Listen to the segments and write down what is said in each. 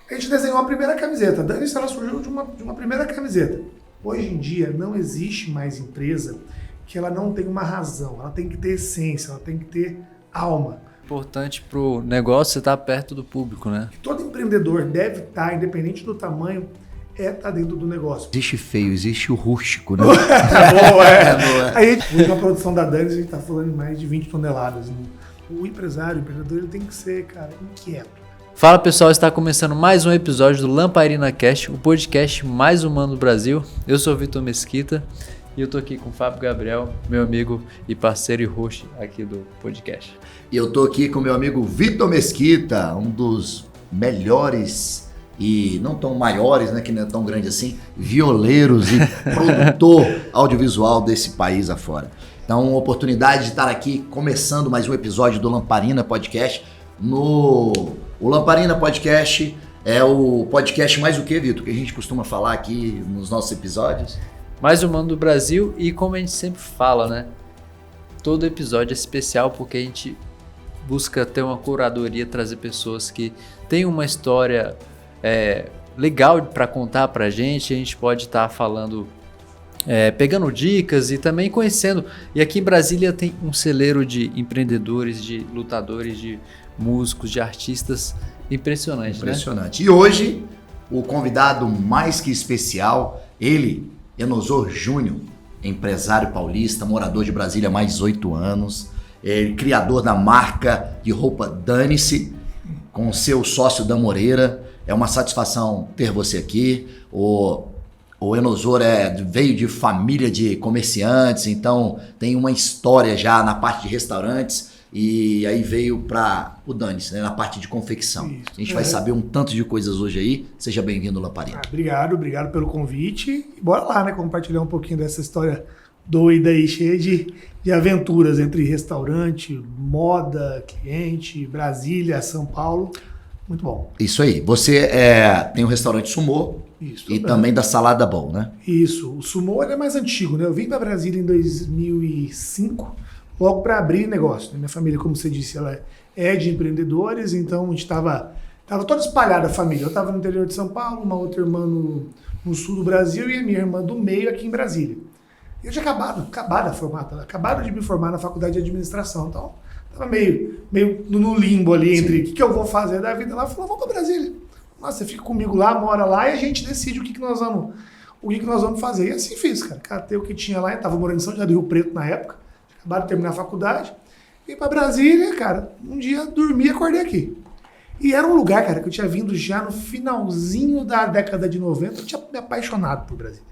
A gente desenhou a primeira camiseta. A Dani, ela surgiu de uma primeira camiseta. Hoje em dia, não existe mais empresa que ela não tem uma razão. Ela tem que ter essência, ela tem que ter alma. Importante pro negócio você estar perto do público, né? Todo empreendedor deve estar, independente do tamanho, tá dentro do negócio. Existe feio, existe o rústico, né? Aí, na produção da Dani, a gente tá falando de mais de 20 toneladas. O empresário, o empreendedor, ele tem que ser, cara, inquieto. Fala pessoal, está começando mais um episódio do Lamparina Cast, o podcast mais humano do Brasil. Eu sou o Vitor Mesquita e eu tô aqui com o Fábio Gabriel, meu amigo e parceiro e host aqui do podcast. E eu tô aqui com meu amigo Vitor Mesquita, um dos melhores e não tão maiores, né, que não é tão grande assim, violeiros e produtor audiovisual desse país afora. Então, oportunidade de estar aqui começando mais um episódio do Lamparina Podcast. O Lamparina Podcast é o podcast mais o que, Vitor? Que a gente costuma falar aqui nos nossos episódios? Mais humano do Brasil e como a gente sempre fala, né? Todo episódio é especial porque a gente busca ter uma curadoria, trazer pessoas que têm uma história legal para contar pra gente. A gente pode estar falando, pegando dicas e também conhecendo. E aqui em Brasília tem um celeiro de empreendedores, de lutadores, de músicos, de artistas impressionante, né? E hoje, o convidado mais que especial, ele, Enosor Júnior, empresário paulista, morador de Brasília há mais de 18 anos, criador da marca de roupa Dane-se, com seu sócio Dan Moreira. É uma satisfação ter você aqui. O Enosor veio de família de comerciantes, então tem uma história já na parte de restaurantes. E aí veio para o Dane-se, né, na parte de confecção. Isso, a gente vai saber um tanto de coisas hoje aí. Seja bem-vindo, Lamparina. Obrigado pelo convite. E bora lá, né, compartilhar um pouquinho dessa história doida aí, cheia de aventuras entre restaurante, moda, cliente, Brasília, São Paulo. Muito bom. Isso aí. Você tem o restaurante Sumô. Isso, e também da Salada Bowl, né? Isso. O Sumô é mais antigo, né? Eu vim para Brasília em 2005. Logo para abrir negócio. Minha família, como você disse, ela é de empreendedores, então a gente estava toda espalhada a família. Eu estava no interior de São Paulo, uma outra irmã no sul do Brasil e a minha irmã do meio aqui em Brasília. Eu tinha acabado de me formar na faculdade de administração, então estava meio no limbo ali entre o que eu vou fazer da vida lá. Eu falei, vamos para Brasília. Nossa, você fica comigo lá, mora lá e a gente decide o que nós vamos fazer. E assim fiz, cara. Catei o que tinha lá, eu estava morando em São José do Rio Preto na época. Acabaram de terminar a faculdade, vim pra Brasília, cara, um dia dormi e acordei aqui. E era um lugar, cara, que eu tinha vindo já no finalzinho da década de 90, eu tinha me apaixonado por Brasília.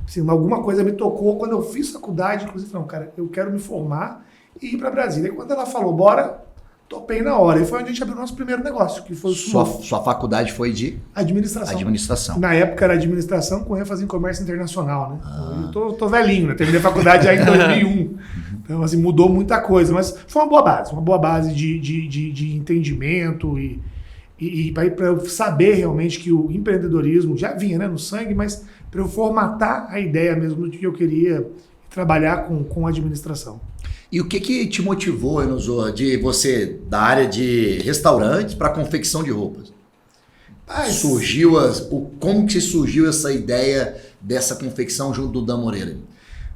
Assim, alguma coisa me tocou quando eu fiz faculdade, inclusive, não, cara, eu quero me formar e ir pra Brasília. E quando ela falou, bora, topei na hora. E foi onde a gente abriu o nosso primeiro negócio, que foi o Sumô. Sua faculdade foi de? Administração. Na época era administração com ênfase em comércio internacional, né? Eu tô velhinho, né? Terminei a faculdade já em 2001. Então, assim, mudou muita coisa, mas foi uma boa base de entendimento e para eu saber realmente que o empreendedorismo já vinha, né, no sangue, mas para eu formatar a ideia mesmo de que eu queria trabalhar com administração. E o que te motivou, Enosor, de você, da área de restaurantes para confecção de roupas? Como que surgiu essa ideia dessa confecção junto do Dan Moreira?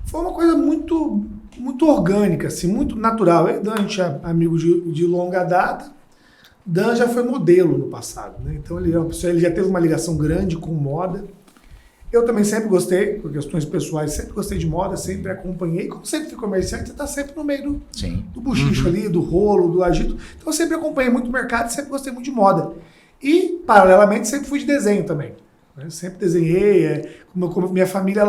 Foi uma coisa muito orgânica, assim, muito natural. Eu e Dan, a gente é amigo de longa data. Dan já foi modelo no passado, né? Então ele já teve uma ligação grande com moda. Eu também sempre gostei, por questões pessoais, sempre gostei de moda, sempre acompanhei. Como sempre fui comerciante, você está sempre no meio do buchicho ali, do rolo, do agito. Então eu sempre acompanhei muito o mercado e sempre gostei muito de moda. E, paralelamente, sempre fui de desenho também. Eu sempre desenhei, como minha família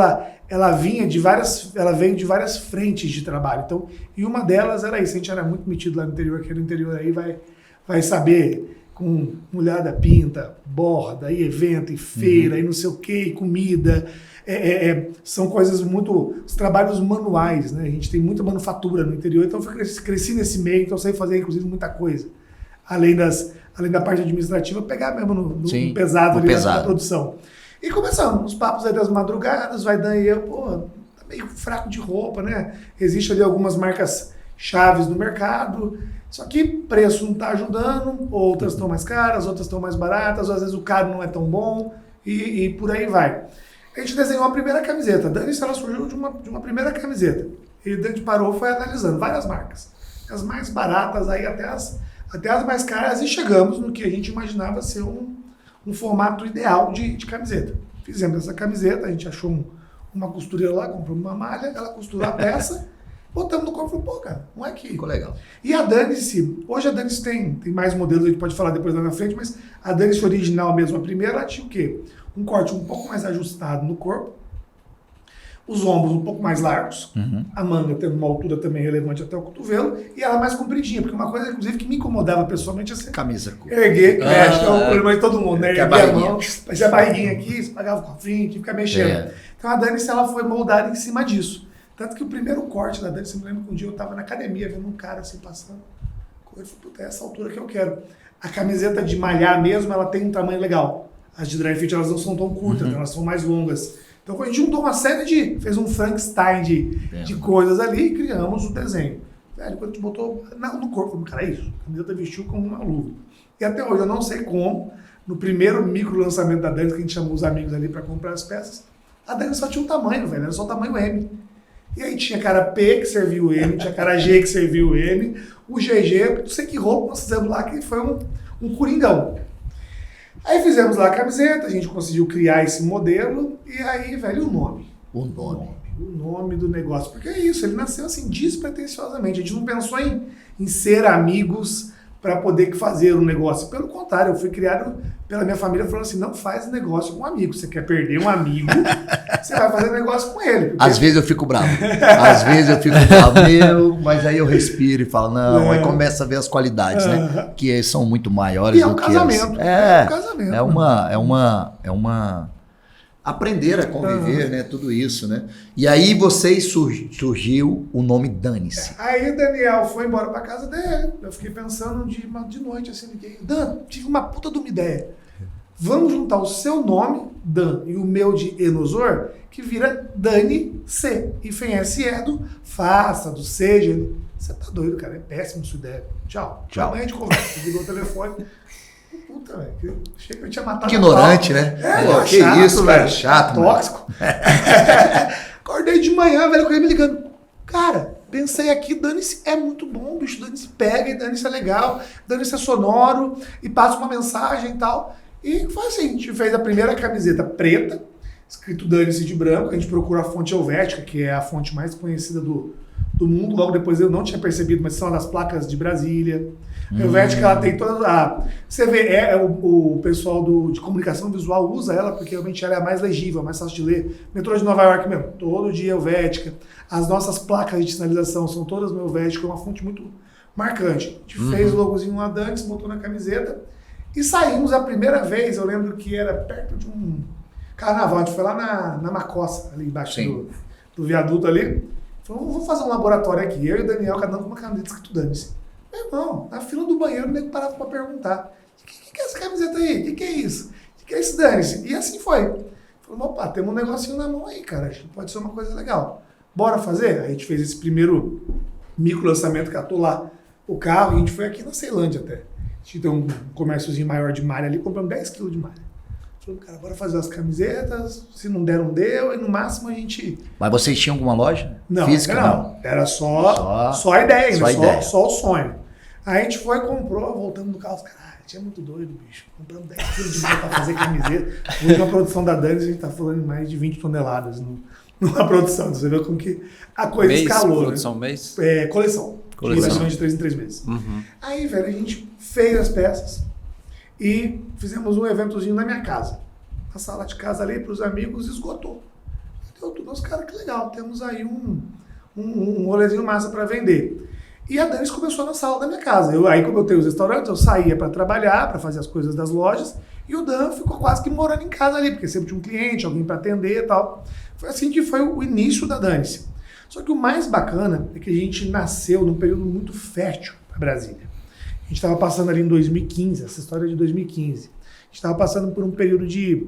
ela veio de várias frentes de trabalho. Então, e uma delas era isso, a gente era muito metido lá no interior, que no interior aí vai saber com mulherada pinta, borda, e evento, e feira, e não sei o que, e comida. São coisas os trabalhos manuais, né? A gente tem muita manufatura no interior, então eu cresci nesse meio, então eu sei fazer, inclusive, muita coisa. Além da parte administrativa, pegar mesmo no pesado ali da produção. E começamos, os papos aí das madrugadas, vai dando e eu, tá meio fraco de roupa, né? Existe ali algumas marcas chaves no mercado, Só que preço não está ajudando, outras estão mais caras, outras estão mais baratas, às vezes o caro não é tão bom e por aí vai. A gente desenhou a primeira camiseta. A Dani, ela surgiu de uma primeira camiseta. E a gente parou e foi analisando várias marcas. As mais baratas aí até as mais caras e chegamos no que a gente imaginava ser um formato ideal de camiseta. Fizemos essa camiseta, a gente achou uma costureira lá, comprou uma malha, ela costurou a peça, botamos no corpo e falou, pô, cara, não é que... Ficou legal. E a Dani-se, hoje a Dani-se tem mais modelos, a gente pode falar depois lá na frente, mas a Dani-se original mesmo, a primeira, ela tinha o quê? Um corte um pouco mais ajustado no corpo, os ombros um pouco mais largos, a manga tendo uma altura também relevante até o cotovelo, e ela mais compridinha, porque uma coisa, inclusive, que me incomodava pessoalmente é Camisa curta. erguer, acho que é o problema de todo mundo, né? Que é a Erguer a barriguinha. mão, parecia a barriguinha aqui, você pagava o cofrinho, tinha que ficar mexendo. É. Então a Dani, ela foi moldada em cima disso. Tanto que o primeiro corte da Dani, você me lembra que um dia eu tava na academia vendo um cara assim passando, eu falei, puta, é essa altura que eu quero. A camiseta de malhar mesmo, ela tem um tamanho legal. As de dry fit, elas não são tão curtas, elas são mais longas. Então a gente juntou uma série fez um Frankenstein de coisas ali e criamos o desenho. Velho, quando a gente botou no corpo, cara, é isso. A camiseta vestiu como uma luva. E até hoje eu não sei como, no primeiro micro lançamento da Dani, que a gente chamou os amigos ali para comprar as peças, a Dani só tinha um tamanho, velho, era só o tamanho M. E aí tinha cara P que serviu o M, tinha cara G que serviu o M, o GG, não sei que roupa nós fizemos lá, que foi um coringão. Aí fizemos lá a camiseta, a gente conseguiu criar esse modelo, e aí, velho, o nome. O nome. O nome do negócio. Porque é isso, ele nasceu assim, despretensiosamente. A gente não pensou em ser amigos para poder fazer um negócio. Pelo contrário, eu fui criado pela minha família falando assim, não faz negócio com um amigo. Você quer perder um amigo, você vai fazer negócio com ele. Porque... Às vezes eu fico bravo, mas aí eu respiro e falo, não, aí começa a ver as qualidades, né? Que são muito maiores E é um do que casamento. É um casamento. É uma aprender a conviver, né? Tudo isso, né? E aí vocês surgiu o nome Dane-se. Aí o Daniel foi embora pra casa dele. Eu fiquei pensando de noite, assim, liguei. Dan, tive uma puta de uma ideia. Vamos juntar o seu nome, Dan, e o meu de Enosor, que vira Dani-se. E FEM-SE do faça, do seja. Ele, você tá doido, cara, é péssimo sua ideia. Tchau. Amanhã a gente conversa. Ligou o telefone. Puta, velho, achei que eu tinha matado. Ignorante, né? É, que chato, isso, velho. Chato. Tóxico. Acordei de manhã, velho, com ele me ligando. Cara, pensei aqui, Dane-se é muito bom, bicho. Dane-se pega, e Dane-se é legal, Dane-se é sonoro, e passa uma mensagem e tal. E foi assim, a gente fez a primeira camiseta preta, escrito Dane-se de branco. A gente procura a fonte helvética, que é a fonte mais conhecida do mundo. Logo depois eu não tinha percebido, mas são das placas de Brasília. A Helvética, ela tem toda você vê, o pessoal de comunicação visual usa ela porque realmente ela é a mais legível, mais fácil de ler. Metrô de Nova York mesmo, todo dia Helvética. As nossas placas de sinalização são todas Helvética, é uma fonte muito marcante. A gente fez o logozinho lá antes, botou na camiseta e saímos a primeira vez. Eu lembro que era perto de um carnaval, a gente foi lá na Macossa, ali embaixo do viaduto ali. Falou, vamos fazer um laboratório aqui. Eu e o Daniel, cada um com uma camiseta escrito Dane-se. Meu irmão, na fila do banheiro, o nego parava pra perguntar: o que é essa camiseta aí? O que é isso? O que é esse Dane-se? E assim foi. Falei, opa, temos um negocinho na mão aí, cara. Acho que pode ser uma coisa legal. Bora fazer? Aí a gente fez esse primeiro micro lançamento, catou lá o carro, e a gente foi aqui na Ceilândia até. A gente tem um comérciozinho maior de malha ali, compramos 10 kg de malha. Falei, cara, bora fazer as camisetas, se não der, não deu, e no máximo a gente... Mas vocês tinham alguma loja? Não, física? Não. Era só a ideia ainda, só o sonho. Aí a gente foi, comprou, voltamos no carro, caralho, tinha muito doido, bicho. Compramos 10 kg de malha pra fazer camiseta. Hoje na produção da Dani, a gente tá falando em mais de 20 toneladas numa produção. Você vê como que a coisa escalou, produção, né? mês? Coleção. Coleção de 3 em 3 meses. Aí, velho, a gente fez as peças e fizemos um eventozinho na minha casa. Na sala de casa ali, pros amigos, esgotou. Deu tudo aos caras, que legal, temos aí um rolezinho massa pra vender. E a Dani começou na sala da minha casa. Aí, como eu tenho os restaurantes, eu saía para trabalhar, para fazer as coisas das lojas, e o Dan ficou quase que morando em casa ali, porque sempre tinha um cliente, alguém para atender e tal. Foi assim que foi o início da Dane-se. Só que o mais bacana é que a gente nasceu num período muito fértil para Brasília. A gente estava passando ali em 2015, essa história é de 2015. A gente estava passando por um período de...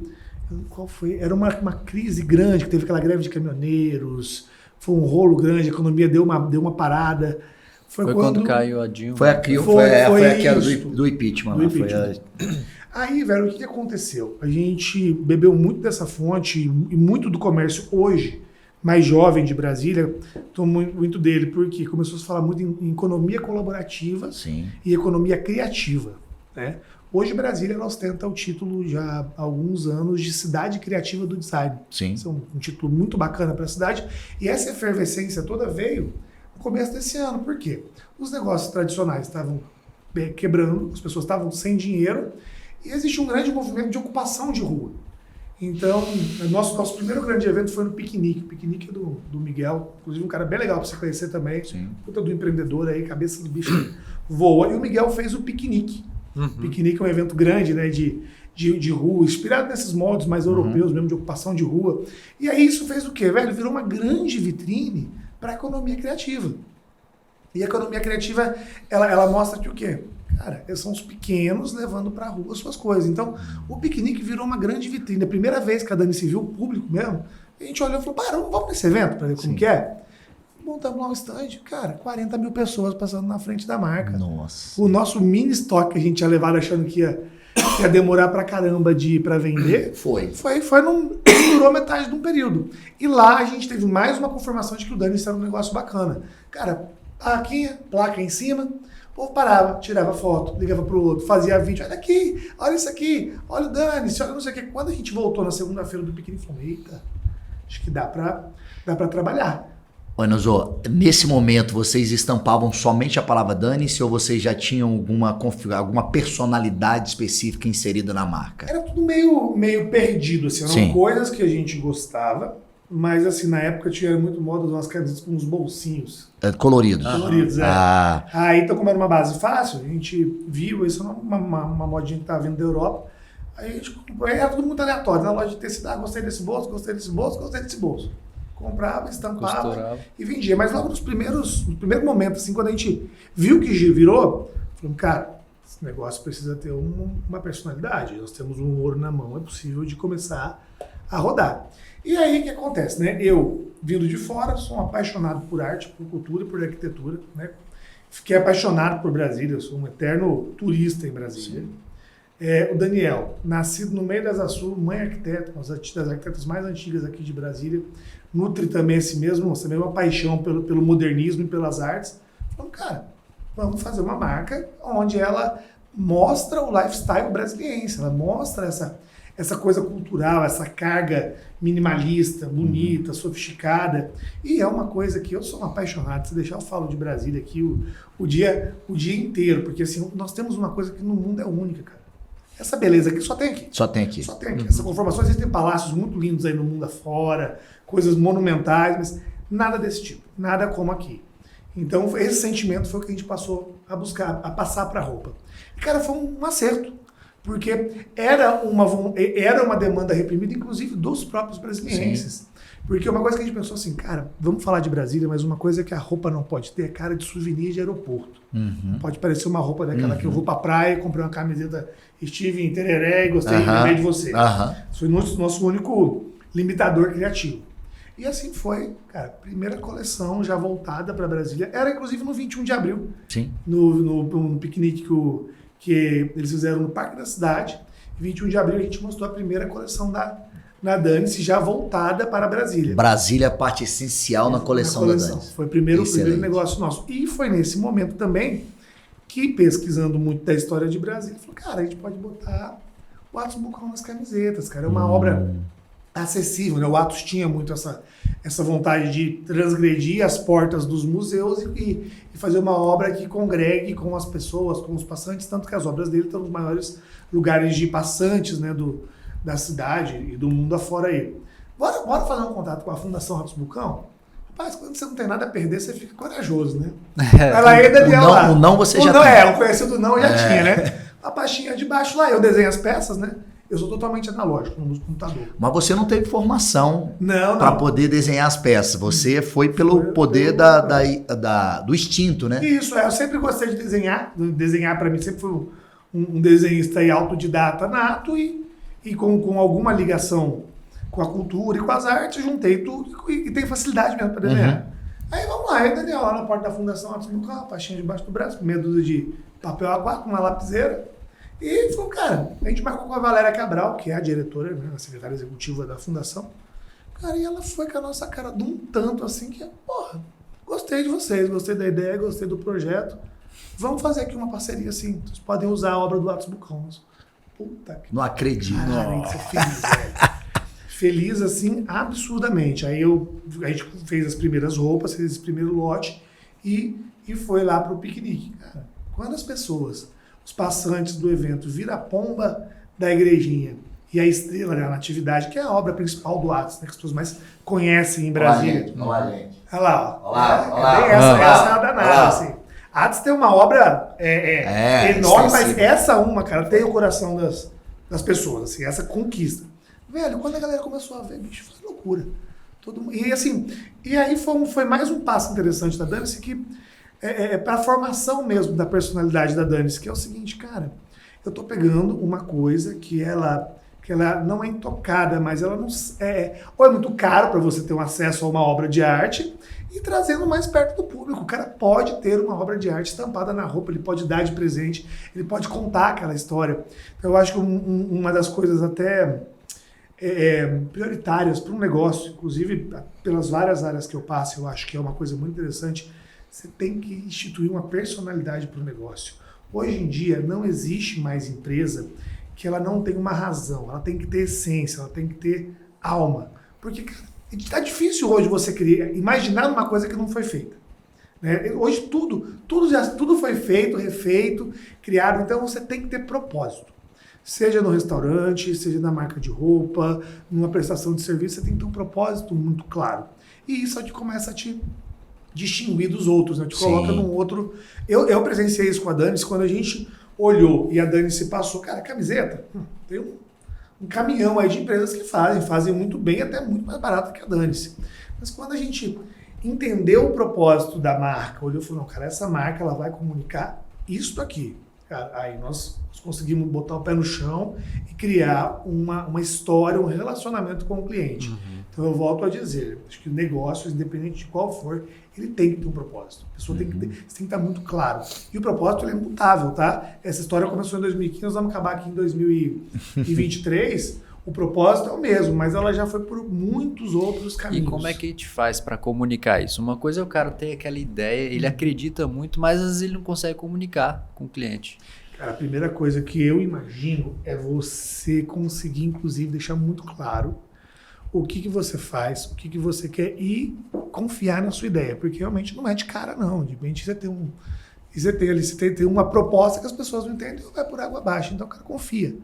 Qual foi? Era uma crise grande, que teve aquela greve de caminhoneiros, foi um rolo grande, a economia deu uma parada. Foi quando caiu a Dilma. Foi aquela isso. do impeachment. Do impeachment. Aí, velho, o que aconteceu? A gente bebeu muito dessa fonte e muito do comércio hoje, mais jovem de Brasília, tomou muito dele, porque começou a se falar muito em economia colaborativa Sim. e economia criativa, né? Hoje Brasília ostenta o título já há alguns anos de cidade criativa do design. Sim. Isso é um título muito bacana para a cidade. E essa efervescência toda veio no começo desse ano. Por quê? Os negócios tradicionais estavam quebrando, as pessoas estavam sem dinheiro e existe um grande movimento de ocupação de rua. Então, nosso primeiro grande evento foi no Piquenique. O Piquenique é do Miguel, inclusive um cara bem legal para você conhecer também. Sim. Puta do empreendedor aí, cabeça do bicho voa. E o Miguel fez o Piquenique. Uhum. Piquenique é um evento grande, né, de rua, inspirado nesses modos mais europeus mesmo, de ocupação de rua. E aí isso fez o quê, velho? Virou uma grande vitrine para a economia criativa. E a economia criativa, ela mostra que o quê? Cara, são os pequenos levando para a rua as suas coisas. Então, o Piquenique virou uma grande vitrine. A primeira vez que a Dani se viu, o público mesmo, a gente olhou e falou, vamos nesse evento para ver como que é? Montamos lá um stand, cara, 40 mil pessoas passando na frente da marca. Nossa. O nosso mini estoque que a gente tinha levado achando que ia demorar pra caramba para vender, não durou metade de um período. E lá a gente teve mais uma confirmação de que o Dani era um negócio bacana. Cara, aqui, placa em cima, o povo parava, tirava foto, ligava pro outro, fazia vídeo, olha aqui, olha isso aqui, olha o Dani, olha não sei o que. Quando a gente voltou na segunda-feira do Piquenique, falou, eita, acho que dá pra trabalhar. Oi, Nozô, nesse momento vocês estampavam somente a palavra Dani-se ou vocês já tinham alguma personalidade específica inserida na marca? Era tudo meio perdido, assim, eram Sim. coisas que a gente gostava, mas assim, na época tinha muito moda de umas camisetas com uns bolsinhos. Coloridos. Coloridos, Ah. Aí, então, como era uma base fácil, a gente viu, isso é uma modinha que estava vindo da Europa, aí a gente comprou, era tudo muito aleatório, na loja de tecido, gostei desse bolso, gostei desse bolso, gostei desse bolso. Comprava, estampava Costurava. e vendia. Mas logo no primeiro momento, assim, quando a gente viu que virou, falamos, cara, esse negócio precisa ter uma personalidade. Nós temos um ouro na mão, é possível de começar a rodar. E aí o que acontece, né? Eu, vindo de fora, sou um apaixonado por arte, por cultura, por arquitetura, né? Fiquei apaixonado por Brasília, eu sou um eterno turista em Brasília. O Daniel, nascido no meio das Açu, mãe arquiteta, uma das arquitetas mais antigas aqui de Brasília, nutre também essa mesma paixão pelo modernismo e pelas artes. Falamos, cara, vamos fazer uma marca onde ela mostra o lifestyle brasiliense, ela mostra essa coisa cultural, essa carga minimalista, bonita, sofisticada. E é uma coisa que eu sou um apaixonado. Se deixar, eu falo de Brasília aqui o dia inteiro, porque assim, nós temos uma coisa que no mundo é única, cara. Essa beleza aqui só tem aqui. Só tem aqui. Só tem aqui. Essa conformação, existem palácios muito lindos aí no mundo afora, coisas monumentais, mas nada desse tipo. Nada como aqui. Então, esse sentimento foi o que a gente passou a buscar, a passar para a roupa. E, cara, foi um acerto. Porque era uma demanda reprimida, inclusive, dos próprios brasilienses. Sim. Porque uma coisa que a gente pensou assim, cara, vamos falar de Brasília, mas uma coisa que a roupa não pode ter é cara de souvenir de aeroporto. Uhum. Pode parecer uma roupa daquela que eu vou pra praia, comprei uma camiseta Steven Tereré e gostei de você. Isso foi nosso único limitador criativo. E assim foi, cara, primeira coleção já voltada para Brasília. Era inclusive no 21 de abril, Sim. No piquenique que eles fizeram no Parque da Cidade. 21 de abril a gente mostrou a primeira coleção na Dani-se, já voltada para Brasília. Brasília é parte essencial na coleção da Dani-se. Foi o primeiro negócio nosso. E foi nesse momento também que, pesquisando muito da história de Brasília, falou, cara, a gente pode botar o Atos Bucão nas camisetas, cara. É uma obra acessível, né? O Atos tinha muito essa vontade de transgredir as portas dos museus e fazer uma obra que congregue com as pessoas, com os passantes, tanto que as obras dele estão nos maiores lugares de passantes, né, da cidade e do mundo afora aí. Bora fazer um contato com a Fundação Atos Bucão? Rapaz, quando você não tem nada a perder, você fica corajoso, né? Ela aí, Daniel, o não você já tem. O conhecido não já tinha, né? A pastinha de baixo lá, eu desenho as peças, né? Eu sou totalmente analógico, não uso computador. Mas você não teve formação não. para poder desenhar as peças. Você foi pelo poder do instinto, né? Isso, eu sempre gostei de desenhar. Desenhar para mim sempre foi um desenhista e autodidata nato e com alguma ligação com a cultura e com as artes, juntei tudo e tenho facilidade mesmo para desenhar. Aí vamos lá, aí Daniel lá na porta da Fundação Atos Bucão, a pastinha debaixo do braço, meia dúzia de papel A4, uma lapiseira. E falou, cara, a gente marcou com a Valéria Cabral, que é a diretora, né, a secretária executiva da Fundação. Cara, e ela foi com a nossa cara de um tanto assim que, porra, gostei de vocês, gostei da ideia, gostei do projeto. Vamos fazer aqui uma parceria assim. Vocês podem usar a obra do Atos Bucão. Puta que... Não acredito. Caralho, que você feliz, velho. Feliz, assim, absurdamente. Aí a gente fez as primeiras roupas, fez esse primeiro lote e foi lá pro piquenique. Cara, quando as pessoas, os passantes do evento, viram a pomba da igrejinha e a estrela da Natividade, que é a obra principal do Atos, né, que as pessoas mais conhecem em Brasília. Olá, gente. Olha lá, ó. Olá. Essa é a danada, assim. Atos tem uma obra enorme, mas essa cara, tem o coração das pessoas, assim, essa conquista. Velho, quando a galera começou a ver, bicho, foi loucura. E aí foi mais um passo interessante da Dani-se, que para a formação mesmo da personalidade da Dani-se, que é o seguinte, cara, eu tô pegando uma coisa que ela não é intocada, mas ela não ou é muito caro para você ter um acesso a uma obra de arte, e trazendo mais perto do público. O cara pode ter uma obra de arte estampada na roupa, ele pode dar de presente, ele pode contar aquela história. Então eu acho que uma das coisas até prioritárias para um negócio, inclusive pelas várias áreas que eu passo, eu acho que é uma coisa muito interessante, você tem que instituir uma personalidade para o negócio. Hoje em dia não existe mais empresa que ela não tem uma razão, ela tem que ter essência, ela tem que ter alma. Porque, cara, tá difícil hoje você imaginar uma coisa que não foi feita. Né? Hoje tudo foi feito, refeito, criado, então você tem que ter propósito. Seja no restaurante, seja na marca de roupa, numa prestação de serviço, você tem que ter um propósito muito claro. E isso começa a te distinguir dos outros, né? Te coloca num outro... Eu presenciei isso com a Dani, quando a gente olhou e a Dani se passou, cara, camiseta, tem um caminhão aí de empresas que fazem muito bem, até muito mais barato que a Dani-se. Mas quando a gente entendeu o propósito da marca, olhou e falou, não, cara, essa marca ela vai comunicar isso aqui. Cara, aí nós conseguimos botar o pé no chão e criar uma história, um relacionamento com o cliente. Então eu volto a dizer, acho que o negócio, independente de qual for, ele tem que ter um propósito. A pessoa tem que estar muito claro. E o propósito ele é imutável, tá? Essa história começou em 2015, nós vamos acabar aqui em 2023. O propósito é o mesmo, mas ela já foi por muitos outros caminhos. E como é que a gente faz para comunicar isso? Uma coisa é o cara ter aquela ideia, ele acredita muito, mas às vezes ele não consegue comunicar com o cliente. Cara, a primeira coisa que eu imagino é você conseguir, inclusive, deixar muito claro o que você faz, o que você quer e confiar na sua ideia, porque realmente não é de cara, não. De repente você tem uma proposta que as pessoas não entendem e vai por água abaixo, então o cara confia.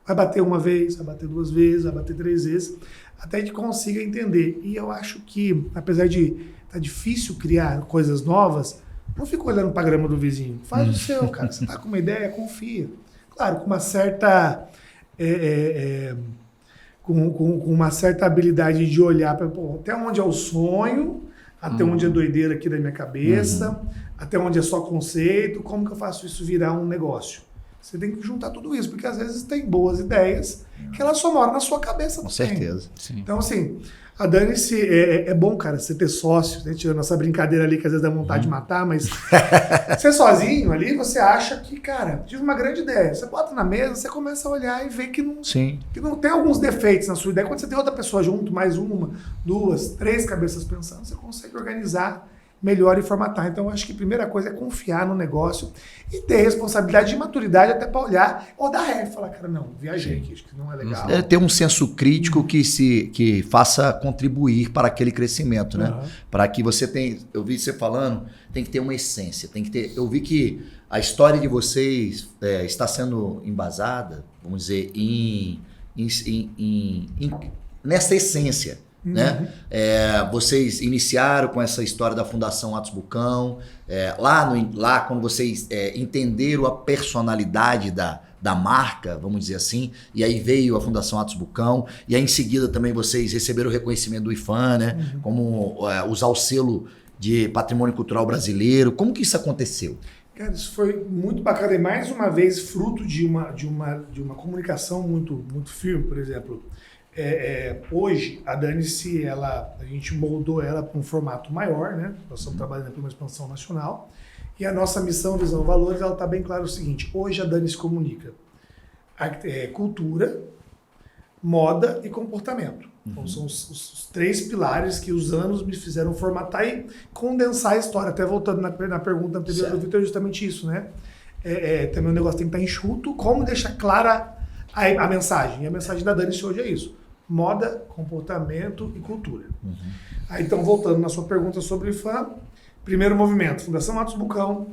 Vai bater uma vez, vai bater 2 vezes, vai bater 3 vezes, até que consiga entender. E eu acho que, apesar de estar difícil criar coisas novas, não fica olhando para a grama do vizinho. Faz o seu, cara. Você está com uma ideia, confia. Claro, com uma certa... com uma certa habilidade de olhar para até onde é o sonho, até onde é doideira aqui da minha cabeça, até onde é só conceito, como que eu faço isso virar um negócio. Você tem que juntar tudo isso, porque às vezes tem boas ideias que elas só moram na sua cabeça. Com certeza. Sim. Então, assim, a Dani-se é bom, cara, você ter sócios, né? Tirando essa brincadeira ali que às vezes dá vontade de matar, mas você sozinho ali, você acha que, cara, tive uma grande ideia. Você bota na mesa, você começa a olhar e vê que não tem alguns defeitos na sua ideia. Quando você tem outra pessoa junto, mais 1, 2, 3 cabeças pensando, você consegue organizar melhor e formatar. Então, eu acho que a primeira coisa é confiar no negócio e ter responsabilidade e maturidade até para olhar ou dar ré e falar, cara, não, viajei aqui, acho que não é legal. É ter um senso crítico que faça contribuir para aquele crescimento, né? Para que você tenha, eu vi você falando, tem que ter uma essência, tem que ter, eu vi que a história de vocês está sendo embasada, vamos dizer, nessa essência. Né? Vocês iniciaram com essa história da Fundação Atos Bucão, lá quando vocês entenderam a personalidade da marca, vamos dizer assim, e aí veio a Fundação Atos Bucão, e aí em seguida também vocês receberam o reconhecimento do IFAM, né? Como usar o selo de Patrimônio Cultural Brasileiro. Como que isso aconteceu? Cara, isso foi muito bacana e mais uma vez fruto de uma comunicação muito, muito firme, por exemplo. Hoje, a Dane-se, a gente moldou ela para um formato maior, né? Nós estamos trabalhando para uma expansão nacional. E a nossa missão, visão, valores, ela está bem clara o seguinte: hoje a Dane-se comunica cultura, moda e comportamento. Então, são os 3 pilares que os anos me fizeram formatar e condensar a história. Até voltando na pergunta anterior do Vitor, é justamente isso, né? Também o negócio tem que estar enxuto, como deixar clara a mensagem. E a mensagem da Dane-se hoje é isso: moda, comportamento e cultura. Aí, então, voltando na sua pergunta sobre o IFAM, primeiro movimento, Fundação Atos Bucão.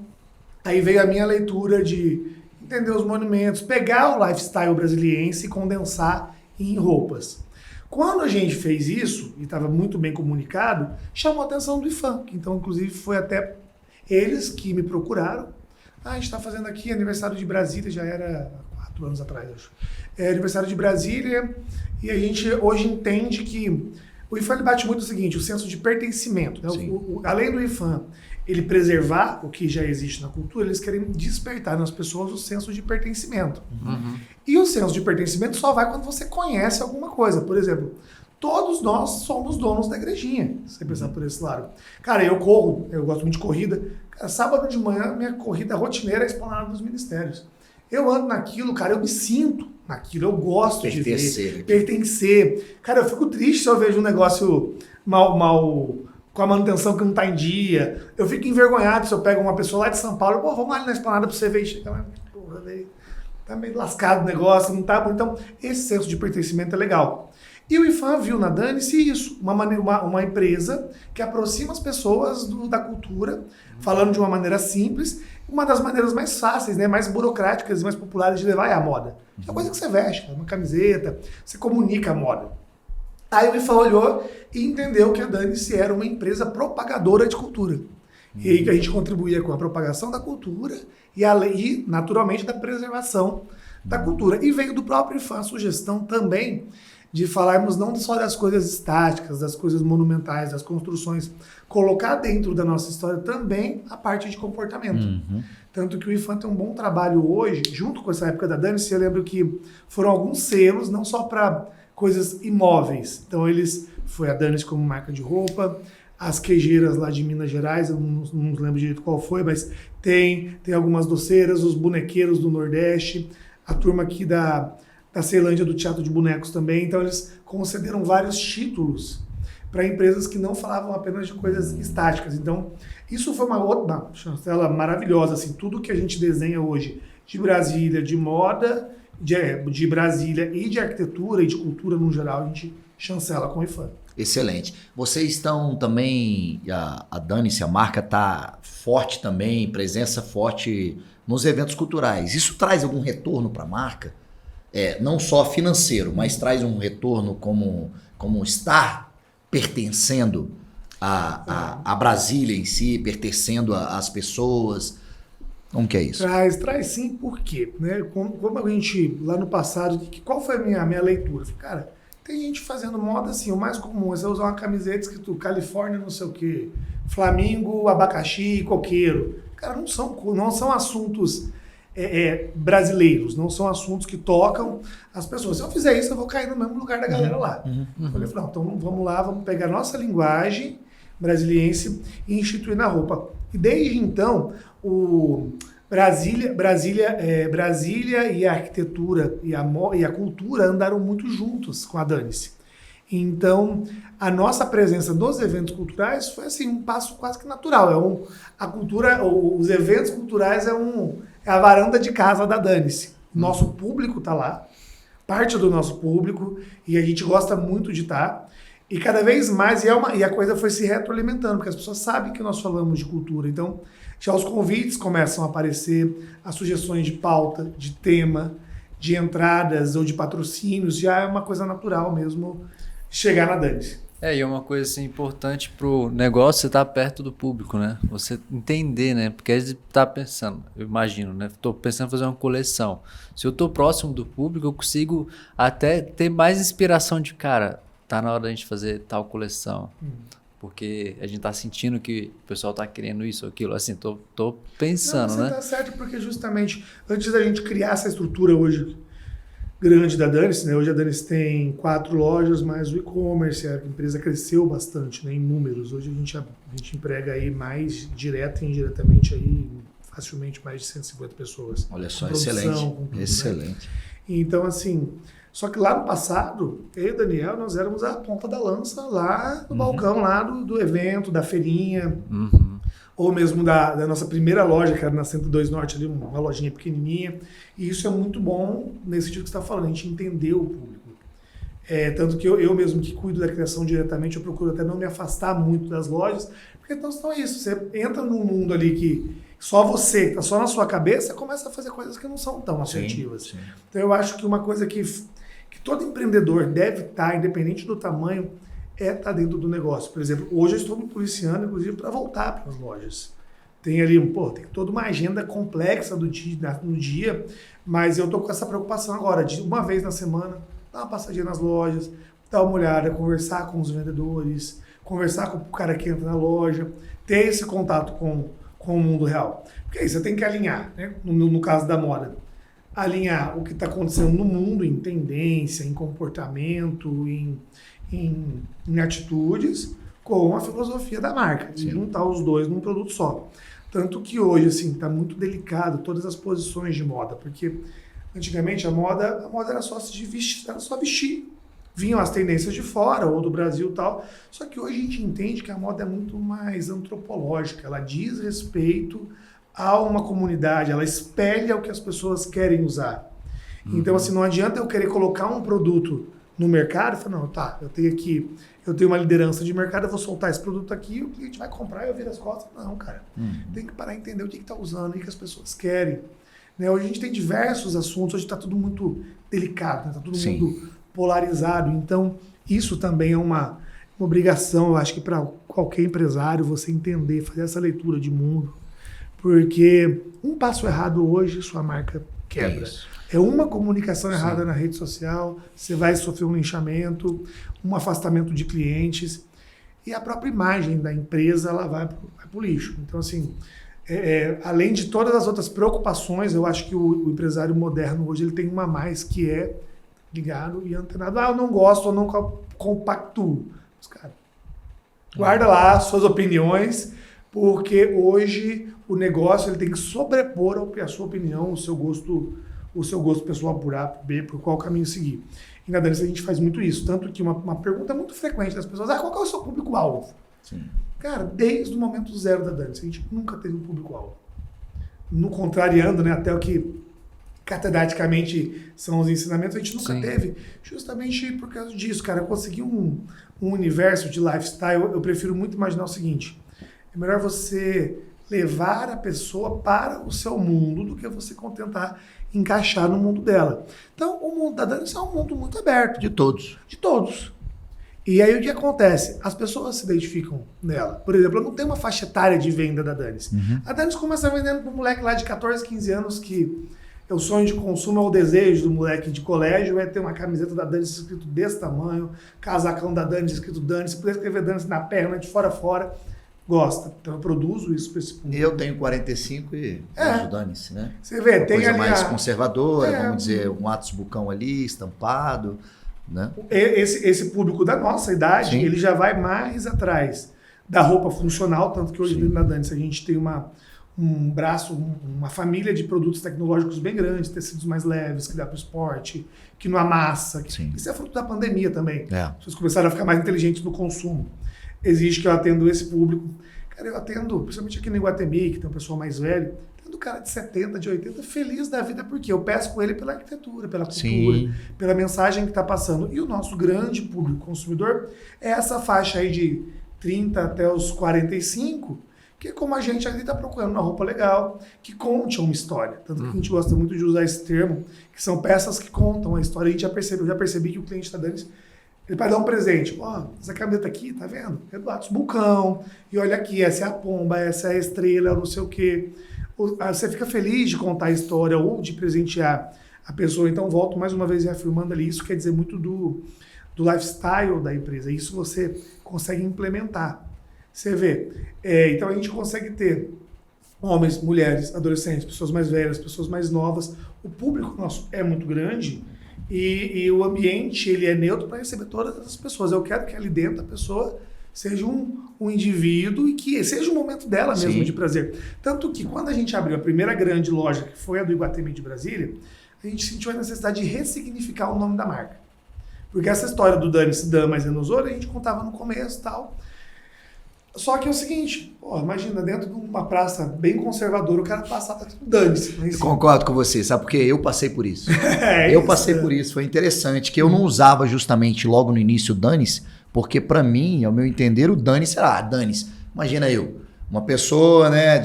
Aí veio a minha leitura de entender os monumentos, pegar o lifestyle brasiliense e condensar em roupas. Quando a gente fez isso, e estava muito bem comunicado, chamou a atenção do IFAM. Então, inclusive, foi até eles que me procuraram. A gente está fazendo aqui aniversário de Brasília, já era 4 anos atrás, acho. Aniversário de Brasília, e a gente hoje entende que o IFAM ele bate muito o seguinte: o senso de pertencimento. Né? Além do IFAM ele preservar o que já existe na cultura, eles querem despertar nas pessoas o senso de pertencimento. E o senso de pertencimento só vai quando você conhece alguma coisa. Por exemplo, todos nós somos donos da igrejinha, se você pensar por esse lado. Cara, eu corro, eu gosto muito de corrida. Cara, sábado de manhã, minha corrida rotineira é a Esplanada dos Ministérios. Eu ando naquilo, cara, eu me sinto naquilo, eu gosto de ver. Pertencer. Cara, eu fico triste se eu vejo um negócio mal com a manutenção que não tá em dia. Eu fico envergonhado se eu pego uma pessoa lá de São Paulo, pô, vamos ali na Esplanada pra você ver. E chega lá, porra, velho, tá meio lascado o negócio, não tá bom. Então, esse senso de pertencimento é legal. E o IFAM viu na Dane-se isso, uma empresa que aproxima as pessoas da cultura, falando de uma maneira simples, uma das maneiras mais fáceis, né, mais burocráticas e mais populares de levar é a moda. É uma coisa que você veste, uma camiseta, você comunica a moda. Aí o IFAM olhou e entendeu que a Dane-se era uma empresa propagadora de cultura. E aí que a gente contribuía com a propagação da cultura e naturalmente, da preservação da cultura. E veio do próprio IFAM a sugestão também de falarmos não só das coisas estáticas, das coisas monumentais, das construções, colocar dentro da nossa história também a parte de comportamento. Tanto que o IFAM tem um bom trabalho hoje, junto com essa época da Dane-se. Eu lembro que foram alguns selos, não só para coisas imóveis. Então foi a Dane-se como marca de roupa, as queijeiras lá de Minas Gerais, eu não lembro direito qual foi, mas tem algumas doceiras, os bonequeiros do Nordeste, a turma aqui da Ceilândia do Teatro de Bonecos também. Então eles concederam vários títulos para empresas que não falavam apenas de coisas estáticas. Então isso foi uma chancela maravilhosa, assim, tudo que a gente desenha hoje de Brasília, de moda, de Brasília e de arquitetura e de cultura no geral, a gente chancela com o IFAM. Excelente. Vocês estão também, a Dane-se, a marca está forte também, presença forte nos eventos culturais. Isso traz algum retorno para a marca? Não só financeiro, mas traz um retorno como estar pertencendo a Brasília em si, pertencendo às pessoas. Como que é isso? Traz sim, por quê? Né? Como a gente, lá no passado, qual foi a minha leitura? Falei, cara, tem gente fazendo moda assim, o mais comum é você usar uma camiseta escrito Califórnia não sei o quê, Flamingo, abacaxi e coqueiro. Cara, não são assuntos brasileiros, não são assuntos que tocam as pessoas. Se eu fizer isso, eu vou cair no mesmo lugar da galera lá. Eu falei, não, então vamos lá, vamos pegar a nossa linguagem brasiliense e instituir na roupa. E desde então, o Brasília e a arquitetura e a cultura andaram muito juntos com a Dane-se. Então, a nossa presença nos eventos culturais foi assim, um passo quase que natural. A cultura, os eventos culturais é a varanda de casa da Dane-se. Nosso público está lá, parte do nosso público, e a gente gosta muito de estar. E cada vez mais, e a coisa foi se retroalimentando, porque as pessoas sabem que nós falamos de cultura. Então, já os convites começam a aparecer, as sugestões de pauta, de tema, de entradas ou de patrocínios, já é uma coisa natural mesmo chegar na Dane-se. E é uma coisa assim, importante pro negócio, você estar perto do público, né? Você entender, né? Porque a gente tá pensando, eu imagino, né? Tô pensando em fazer uma coleção. Se eu tô próximo do público, eu consigo até ter mais inspiração de, cara, tá na hora da gente fazer tal coleção. Porque a gente tá sentindo que o pessoal tá querendo isso ou aquilo. Assim, tô pensando, né? Você tá certo, porque justamente antes da gente criar essa estrutura hoje grande da Danice, né? Hoje a Danice tem 4 lojas, mais o e-commerce, a empresa cresceu bastante, né, em números. Hoje a gente emprega aí mais direto e indiretamente aí facilmente mais de 150 pessoas. Olha só, Com produção, excelente. com tudo, Excelente. né? Então, assim, só que lá no passado, eu e o Daniel, nós éramos a ponta da lança lá no balcão lá do evento, da feirinha, ou mesmo da nossa primeira loja, que era na 102 Norte, ali, uma lojinha pequenininha. E isso é muito bom nesse sentido que você está falando, a gente entender o público. Tanto que eu mesmo que cuido da criação diretamente, eu procuro até não me afastar muito das lojas, porque então é isso, você entra num mundo ali que só você, está só na sua cabeça, começa a fazer coisas que não são tão assertivas. Sim. Então eu acho que uma coisa que todo empreendedor deve estar, independente do tamanho, estar dentro do negócio. Por exemplo, hoje eu estou me policiando, inclusive, para voltar para as lojas. Tem ali, tem toda uma agenda complexa no dia, mas eu estou com essa preocupação agora, de uma vez na semana, dar uma passadinha nas lojas, dar uma olhada, conversar com os vendedores, conversar com o cara que entra na loja, ter esse contato com o mundo real. Porque aí você tem que alinhar, né? No caso da moda, alinhar o que está acontecendo no mundo, em tendência, em comportamento, em atitudes, com a filosofia da marca, de juntar os dois num produto só. Tanto que hoje, assim, está muito delicado todas as posições de moda, porque antigamente a moda era só se vestir, era só vestir. Vinham as tendências de fora ou do Brasil e tal, só que hoje a gente entende que a moda é muito mais antropológica, ela diz respeito a uma comunidade, ela espelha o que as pessoas querem usar. Então, assim, não adianta eu querer colocar um produto no mercado e falar, não, tá, eu tenho uma liderança de mercado, eu vou soltar esse produto aqui, o cliente vai comprar e eu viro as costas. Não, cara, tem que parar e entender o que está usando, o que as pessoas querem. Né? Hoje a gente tem diversos assuntos, hoje está tudo muito delicado, está tudo muito polarizado. Então, isso também é uma obrigação, eu acho que para qualquer empresário, você entender, fazer essa leitura de mundo, porque um passo errado hoje, sua marca quebra. É uma comunicação errada na rede social, você vai sofrer um linchamento, um afastamento de clientes, e a própria imagem da empresa ela vai para o lixo. Então, assim, além de todas as outras preocupações, eu acho que o empresário moderno hoje ele tem uma a mais, que é ligado e antenado. Eu não gosto, eu não compactuo. Mas, cara, guarda lá suas opiniões, porque hoje o negócio ele tem que sobrepor a sua opinião, o seu gosto pessoal por A, por B, por qual caminho seguir. E na Danice a gente faz muito isso, tanto que uma pergunta muito frequente das pessoas, qual que é o seu público-alvo? Cara, desde o momento zero da Danice, a gente nunca teve um público-alvo. No contrariando, né, até o que catedaticamente são os ensinamentos, a gente nunca teve, justamente por causa disso, cara. Eu consegui um universo de lifestyle, eu prefiro muito imaginar o seguinte, é melhor você levar a pessoa para o seu mundo do que você tentar encaixar no mundo dela. Então, o mundo da Danice é um mundo muito aberto. De todos. De todos. E aí o que acontece? As pessoas se identificam nela. Por exemplo, eu não tenho uma faixa etária de venda da Danice. A Danice começa vendendo para um moleque lá de 14, 15 anos que o sonho de consumo é o desejo do moleque de colégio, é ter uma camiseta da Danice escrito desse tamanho, casacão da Danice escrito Danice, poder escrever Danice na perna, de fora a fora. Gosta. Então eu produzo isso para esse público. Eu tenho 45 e ajudo Danice, né? Você vê, uma tem coisa ali mais conservadora, vamos dizer, um Atos Bucão ali, estampado, né? Esse público da nossa idade, ele já vai mais atrás da roupa funcional, tanto que hoje dentro da Danice a gente tem um braço, uma família de produtos tecnológicos bem grandes, tecidos mais leves, que dá para o esporte, que não amassa. Isso é fruto da pandemia também. As pessoas começaram a ficar mais inteligentes no consumo. Exige que eu atendo esse público. Cara, eu atendo, principalmente aqui no Iguatemi, que tem um pessoal mais velho, atendo cara de 70, de 80, feliz da vida, porque eu peço com ele pela arquitetura, pela cultura, pela mensagem que está passando. E o nosso grande público consumidor é essa faixa aí de 30 até os 45, que como a gente ali está procurando uma roupa legal, que conte uma história. Tanto que a gente gosta muito de usar esse termo, que são peças que contam a história. A gente eu já percebi que o cliente está dando isso. Ele vai dar um presente. Essa camiseta aqui, tá vendo? É do Atos Bucão. E olha aqui, essa é a pomba, essa é a estrela, não sei o quê. Você fica feliz de contar a história ou de presentear a pessoa. Então, volto mais uma vez reafirmando ali. Isso quer dizer muito do lifestyle da empresa. Isso você consegue implementar. Você vê. Então, a gente consegue ter homens, mulheres, adolescentes, pessoas mais velhas, pessoas mais novas. O público nosso é muito grande. e o ambiente ele é neutro para receber todas as pessoas. Eu quero que ali dentro a pessoa seja um indivíduo e que seja o momento dela mesmo Sim. de prazer. Tanto que quando a gente abriu a primeira grande loja, que foi a do Iguatemi de Brasília, a gente sentiu a necessidade de ressignificar o nome da marca. Porque essa história do Dane-se, Damas e Enosora, a gente contava no começo e tal. Só que é o seguinte, imagina, dentro de uma praça bem conservadora, o cara passar, tá tudo dane-se. Eu concordo com você, sabe por quê? Eu passei por isso. Eu passei por isso, foi interessante, que eu não usava justamente logo no início o dane-se, porque pra mim, ao meu entender, o dane-se era, dane-se. Imagina eu, uma pessoa, né,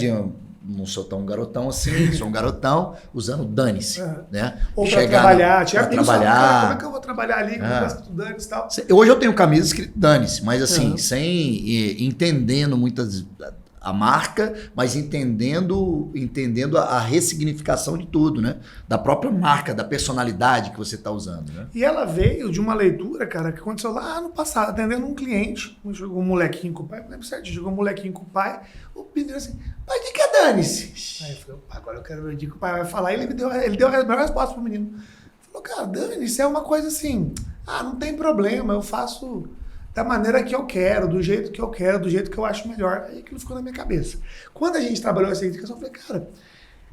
não sou tão garotão assim, sou um garotão, usando dane-se, né? Ou pra trabalhar, pra trabalhar. Como é que eu vou trabalhar ali, com dane-se e tal? Hoje eu tenho camisa escrito dane-se, mas assim, entendendo muitas a marca, mas entendendo a ressignificação de tudo, né? Da própria marca, da personalidade que você está usando, né? E ela veio de uma leitura, cara, que aconteceu lá no passado, atendendo um cliente, chegou um molequinho com o pai, não lembro certo, chegou um molequinho com o pai, o menino assim, pai, o que é dane-se? Aí eu falei, agora eu quero ver o que o pai vai falar, e ele deu a melhor resposta pro menino. Falou, cara, dane-se é uma coisa assim, não tem problema, eu faço da maneira que eu quero, do jeito que eu quero, do jeito que eu acho melhor. Aí aquilo ficou na minha cabeça. Quando a gente trabalhou essa indicação, eu falei, cara,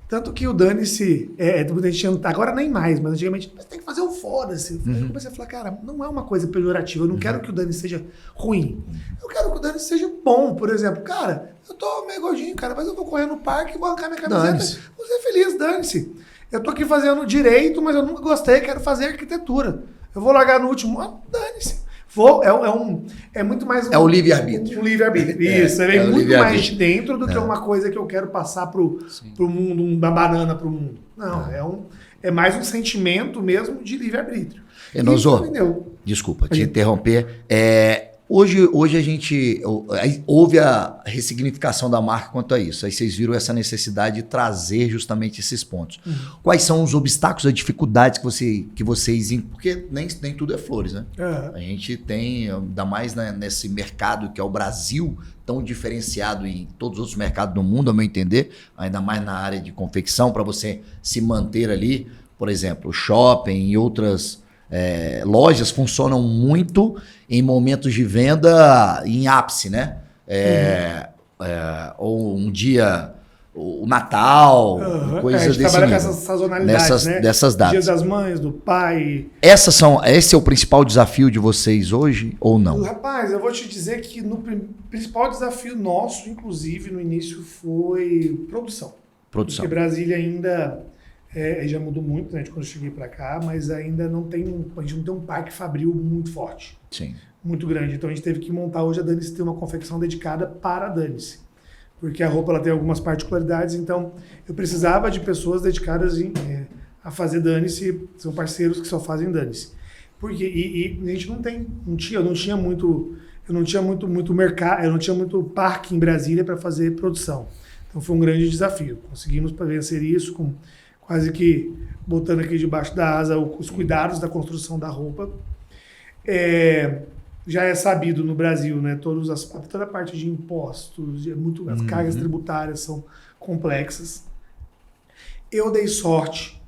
tanto que o dane-se, a gente agora nem mais, mas antigamente, mas tem que fazer o foda-se. Eu comecei a falar, cara, não é uma coisa pejorativa, eu não quero que o dane-se seja ruim. Eu quero que o dane-se seja bom, por exemplo. Cara, eu tô meio gordinho, cara, mas eu vou correr no parque e vou arrancar minha camiseta. Vou ser feliz, dane-se. Eu tô aqui fazendo direito, mas eu nunca gostei, quero fazer arquitetura. Eu vou largar no último, dane-se. É muito mais o livre-arbítrio. Um livre-arbítrio. Isso, é muito mais dentro do que uma coisa que eu quero passar pro mundo, uma banana pro mundo. Não, é mais um sentimento mesmo de livre-arbítrio. Enosor, desculpa te interromper. Hoje a gente houve a ressignificação da marca quanto a isso. Aí vocês viram essa necessidade de trazer justamente esses pontos. Quais são os obstáculos, as dificuldades que vocês... Porque nem tudo é flores, né? A gente tem, ainda mais nesse mercado que é o Brasil, tão diferenciado em todos os outros mercados do mundo, ao meu entender, ainda mais na área de confecção, para você se manter ali. Por exemplo, shopping e outras... lojas funcionam muito em momentos de venda em ápice, né? Ou um dia, o Natal, coisas desse nível. Trabalha com essas sazonalidades, né? Dessas datas. Dia das Mães, do pai. Esse é o principal desafio de vocês hoje ou não? Rapaz, eu vou te dizer que no principal desafio nosso, inclusive, no início, foi produção. Porque Brasília ainda... já mudou muito, né, de quando eu cheguei para cá, mas ainda a gente não tem um parque fabril muito forte. Sim. Muito grande. Então a gente teve que montar hoje a Dane-se tem uma confecção dedicada para a Dane-se. Porque a roupa ela tem algumas particularidades, então eu precisava de pessoas dedicadas a fazer Dane-se, são parceiros que só fazem Dane-se. Porque a gente eu não tinha muito mercado, eu não tinha muito parque em Brasília para fazer produção. Então foi um grande desafio. Conseguimos vencer isso com quase que botando aqui debaixo da asa os cuidados da construção da roupa. Já é sabido no Brasil, né? Toda a parte de impostos, as cargas tributárias são complexas. Eu dei sorte,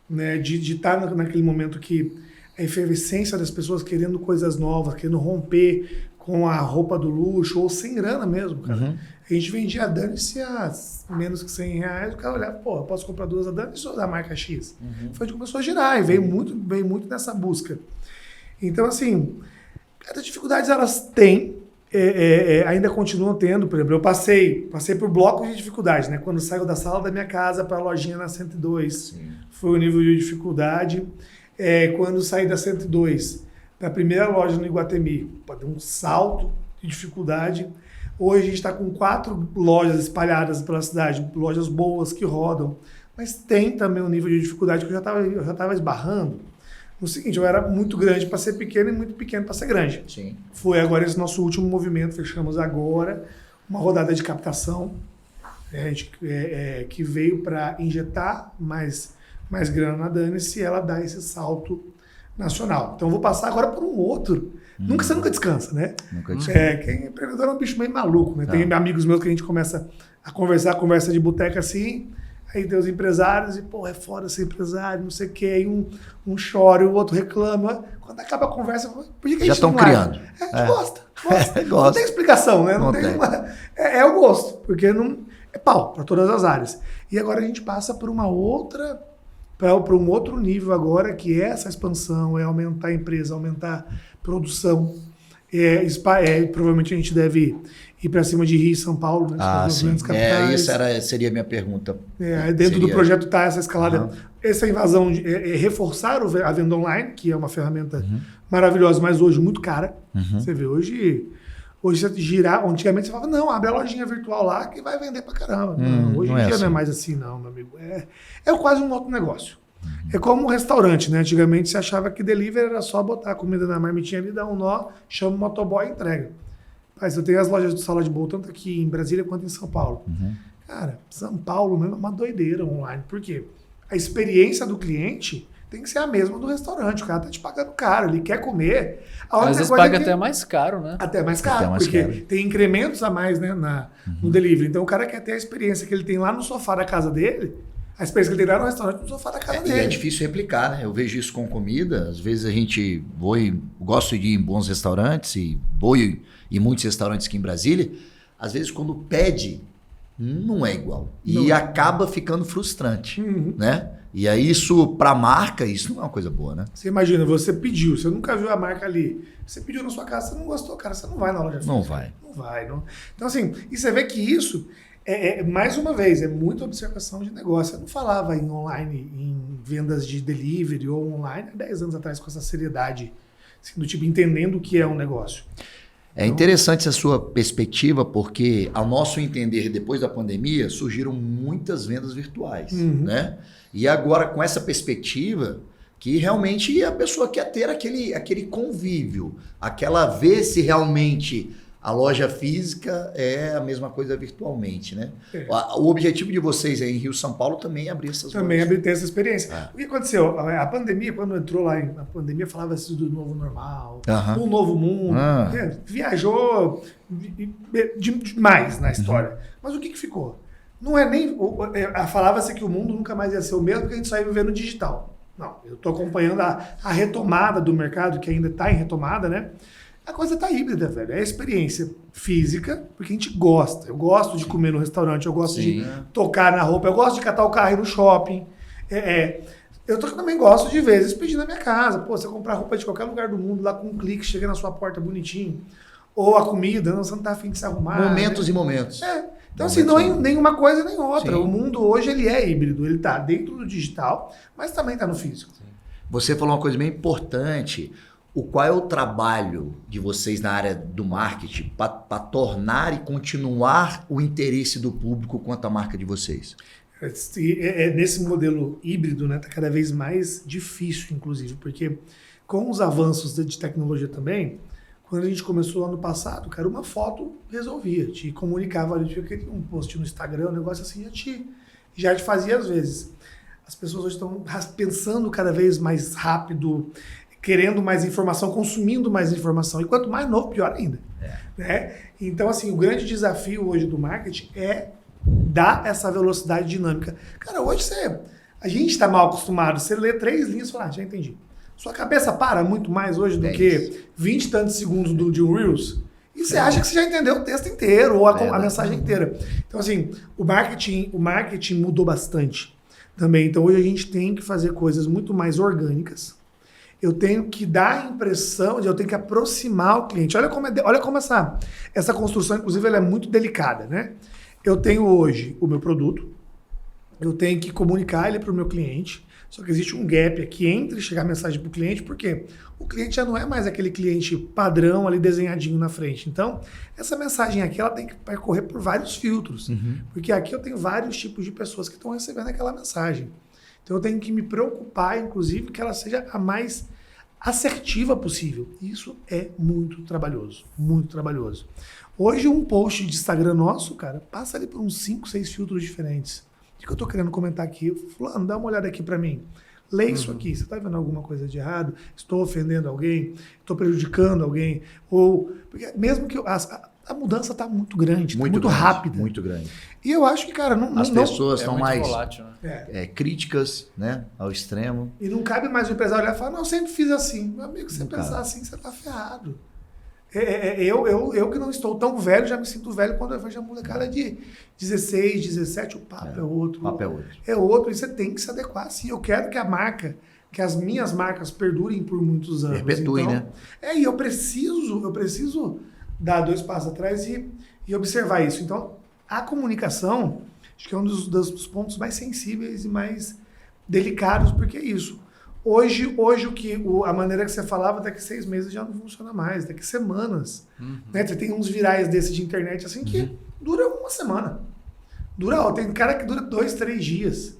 né, de estar naquele momento que a efervescência das pessoas querendo coisas novas, querendo romper com a roupa do luxo, ou sem grana mesmo, cara. A gente vendia a Dane-se a menos que R$100, o cara olhava, eu posso comprar duas a Dane-se ou da marca X? Foi onde começou a girar, e veio muito nessa busca. Então, assim, as dificuldades elas têm, ainda continuam tendo. Por exemplo, eu passei por blocos de dificuldades, né? Quando saiu da sala da minha casa para a lojinha na 102, foi o nível de dificuldade. Quando saí da 102 para a primeira loja no Iguatemi, deu um salto de dificuldade. Hoje a gente está com 4 lojas espalhadas pela cidade, lojas boas que rodam, mas tem também um nível de dificuldade que eu já estava esbarrando. No seguinte, eu era muito grande para ser pequeno e muito pequeno para ser grande. Sim. Foi agora esse nosso último movimento, fechamos agora uma rodada de captação que veio para injetar mais grana na Dane-se e ela dá esse salto nacional. Então eu vou passar agora por um outro. Você nunca descansa, né? Nunca descansa. Quem é empreendedor é um bicho meio maluco, né? Tem amigos meus que a gente começa a conversa de boteca assim, Aí tem os empresários e, pô, é foda ser empresário, não sei o quê. Aí um chora e o outro reclama. Quando acaba a conversa, por que a gente Já estão não larga? criando. A gente gosta. Não Gosta. tem explicação, né? Não Não tem. É o gosto, porque não é pau para todas as áreas. E agora a gente passa por uma outra, para um outro nível agora, que é essa expansão, é aumentar a empresa, aumentar a produção. Provavelmente a gente deve ir para cima de Rio e São Paulo, né? Sim. Grandes capitais. Seria a minha pergunta. Dentro do projeto está essa escalada, Uhum. essa invasão, reforçar a venda online, que é uma ferramenta maravilhosa, mas hoje muito cara. Você vê, hoje você girar, antigamente você falava, não, abre a lojinha virtual lá que vai vender pra caramba. Não, hoje em dia não é mais assim, não, meu amigo. É quase um outro negócio. É como um restaurante, né? Antigamente você achava que delivery era só botar a comida na marmitinha ali, dar um nó, chama o motoboy e entrega. Mas eu tenho as lojas de sala de bolo, tanto aqui em Brasília quanto em São Paulo. Cara, São Paulo mesmo é uma doideira online. Por quê? A experiência do cliente tem que ser a mesma do restaurante. O cara tá te pagando caro, ele quer comer. Às vezes paga até mais caro, né? Até mais caro, porque tem incrementos a mais, né, no delivery. Então o cara quer ter a experiência que ele tem lá no sofá da casa dele, a experiência que ele tem lá no restaurante, no sofá da casa dele. E é difícil replicar, né? Eu vejo isso com comida. Às vezes a gente gosto de ir em bons restaurantes e vou em muitos restaurantes aqui em Brasília. Às vezes quando pede, não é igual. E acaba ficando frustrante, né? E aí isso, pra marca, isso não é uma coisa boa, né? Você imagina, você pediu, você nunca viu a marca ali. Você pediu na sua casa, você não gostou, cara, você não vai na loja física. Não vai. Não vai, não. Então assim, e você vê que isso, mais uma vez, é muita observação de negócio. Eu não falava em online, em vendas de delivery ou online há 10 anos atrás com essa seriedade, assim, do tipo, entendendo o que é um negócio. É interessante essa sua perspectiva, porque, ao nosso entender, depois da pandemia, surgiram muitas vendas virtuais, né? E agora, com essa perspectiva, que realmente a pessoa quer ter aquele convívio, ver se realmente a loja física é a mesma coisa virtualmente, né? O objetivo de vocês aí em Rio São Paulo também é abrir essas Também lojas. ter essa experiência. O que aconteceu? A pandemia, quando entrou lá, a pandemia falava-se do novo normal, do novo mundo, viajou demais na história. Mas o que ficou? Não é nem... Falava-se que o mundo nunca mais ia ser o mesmo, porque a gente só ia viver no digital. Não, eu estou acompanhando a retomada do mercado, que ainda está em retomada, né? A coisa tá híbrida, velho. É a experiência física, porque a gente gosta. Eu gosto de comer no restaurante, eu gosto de tocar na roupa, eu gosto de catar o carro e ir no shopping. Eu também gosto de vezes pedir na minha casa. Pô, você comprar roupa de qualquer lugar do mundo, lá com um clique, chega na sua porta bonitinho. Ou a comida, você não tá afim de se arrumar. Momentos e momentos. Então, assim, não é nem uma coisa nem outra. Sim. O mundo hoje, ele é híbrido. Ele tá dentro do digital, mas também tá no físico. Sim. Você falou uma coisa bem importante. Qual é o trabalho de vocês na área do marketing para tornar e continuar o interesse do público quanto à marca de vocês? Nesse modelo híbrido, né, tá cada vez mais difícil, inclusive, porque com os avanços de tecnologia também, quando a gente começou ano passado, cara, uma foto resolvia, te comunicava, um post no Instagram, um negócio assim, já te fazia às vezes. As pessoas hoje estão pensando cada vez mais rápido, querendo mais informação, consumindo mais informação. E quanto mais novo, pior ainda. Né? Então, assim, o grande desafio hoje do marketing é dar essa velocidade dinâmica. Cara, hoje a gente está mal acostumado. Você lê 3 linhas e fala, já entendi. Sua cabeça para muito mais hoje do que 20 e tantos segundos de um Reels. E você acha que você já entendeu o texto inteiro ou a mensagem inteira. Então, assim, o marketing mudou bastante também. Então, hoje a gente tem que fazer coisas muito mais orgânicas. Eu tenho que dar a impressão eu tenho que aproximar o cliente. Olha como essa construção, inclusive, ela é muito delicada, né? Eu tenho hoje o meu produto, eu tenho que comunicar ele para o meu cliente, só que existe um gap aqui entre chegar a mensagem para o cliente, porque o cliente já não é mais aquele cliente padrão ali desenhadinho na frente. Então, essa mensagem aqui ela tem que percorrer por vários filtros, porque aqui eu tenho vários tipos de pessoas que estão recebendo aquela mensagem. Então eu tenho que me preocupar, inclusive, que ela seja a mais assertiva possível. Isso é muito trabalhoso, muito trabalhoso. Hoje um post de Instagram nosso, cara, passa ali por uns 5, 6 filtros diferentes. O que eu tô querendo comentar aqui? Fulano, dá uma olhada aqui para mim. Lê isso aqui. Você tá vendo alguma coisa de errado? Estou ofendendo alguém? Estou prejudicando alguém? Ou porque mesmo que as a mudança está muito grande, muito grande, rápida. Muito grande. E eu acho que, cara, as pessoas é estão muito mais volátil, né? críticas, né, ao extremo. E não cabe mais o empresário olhar e falar, não, eu sempre fiz assim. Meu amigo, se você Não pensar cabe. assim, você tá ferrado. Eu que não estou tão velho, já me sinto velho quando eu vejo a molecada de 16, 17, o papo é outro. O papo é outro. É outro, e você tem que se adequar, assim. Eu quero que a marca, que as minhas marcas perdurem por muitos anos. Perpetue, então, né? E eu preciso dar 2 passos atrás e observar isso. Então, a comunicação, acho que é um dos pontos mais sensíveis e mais delicados, porque é isso. Hoje a maneira que você falava, daqui 6 meses já não funciona mais, daqui semanas. Né? Você tem uns virais desses de internet assim que dura 1 semana. Tem cara que dura 2, 3 dias.